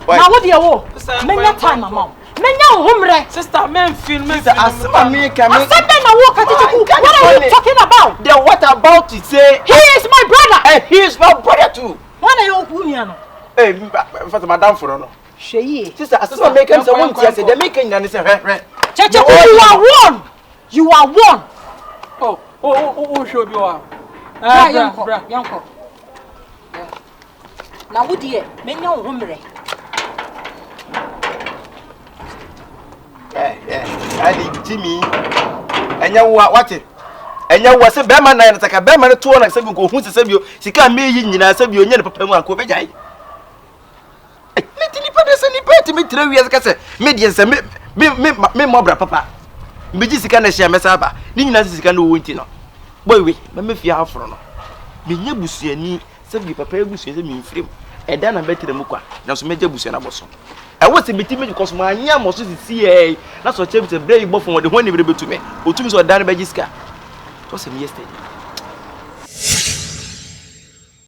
Na wo de wo. Menya time mama. Menya homre. Sister, men feel me. Asema me ka me. Asema na wo ka Checheku. What are you talking about? Then what about to say He is my brother. he is my brother too. Wana yo ku nia no. Eh, fata madam for no. Hweye. Sister, asema me ka say won tia say they make nyane say re. Checheku, you are one. You are one. Oh, show bi wa. Yanko. Na wo die, menya wo homre. Ali Jimmy. Enya what? Enya wo se be man na taka be man to na se bi ko hu se bio. Sika me yi nyina se bio nya ne papa mu an ko be jai. Leti ni pa de se ni pa ti me tire wi se ka se me die se me mo bra papa. Me ji sika na hia me sa ba. ni nyina sika no wo nti no boy we me fie afro no me nya busuani se bi papa busuani se me mfrim eda na betere mu kwa na so meja busuani aboso e wo se betime because ma anya mo so sisi na so che bi se brey bo fon wo de ho ni bre betumi otumi so da na beji sika to se me yesterday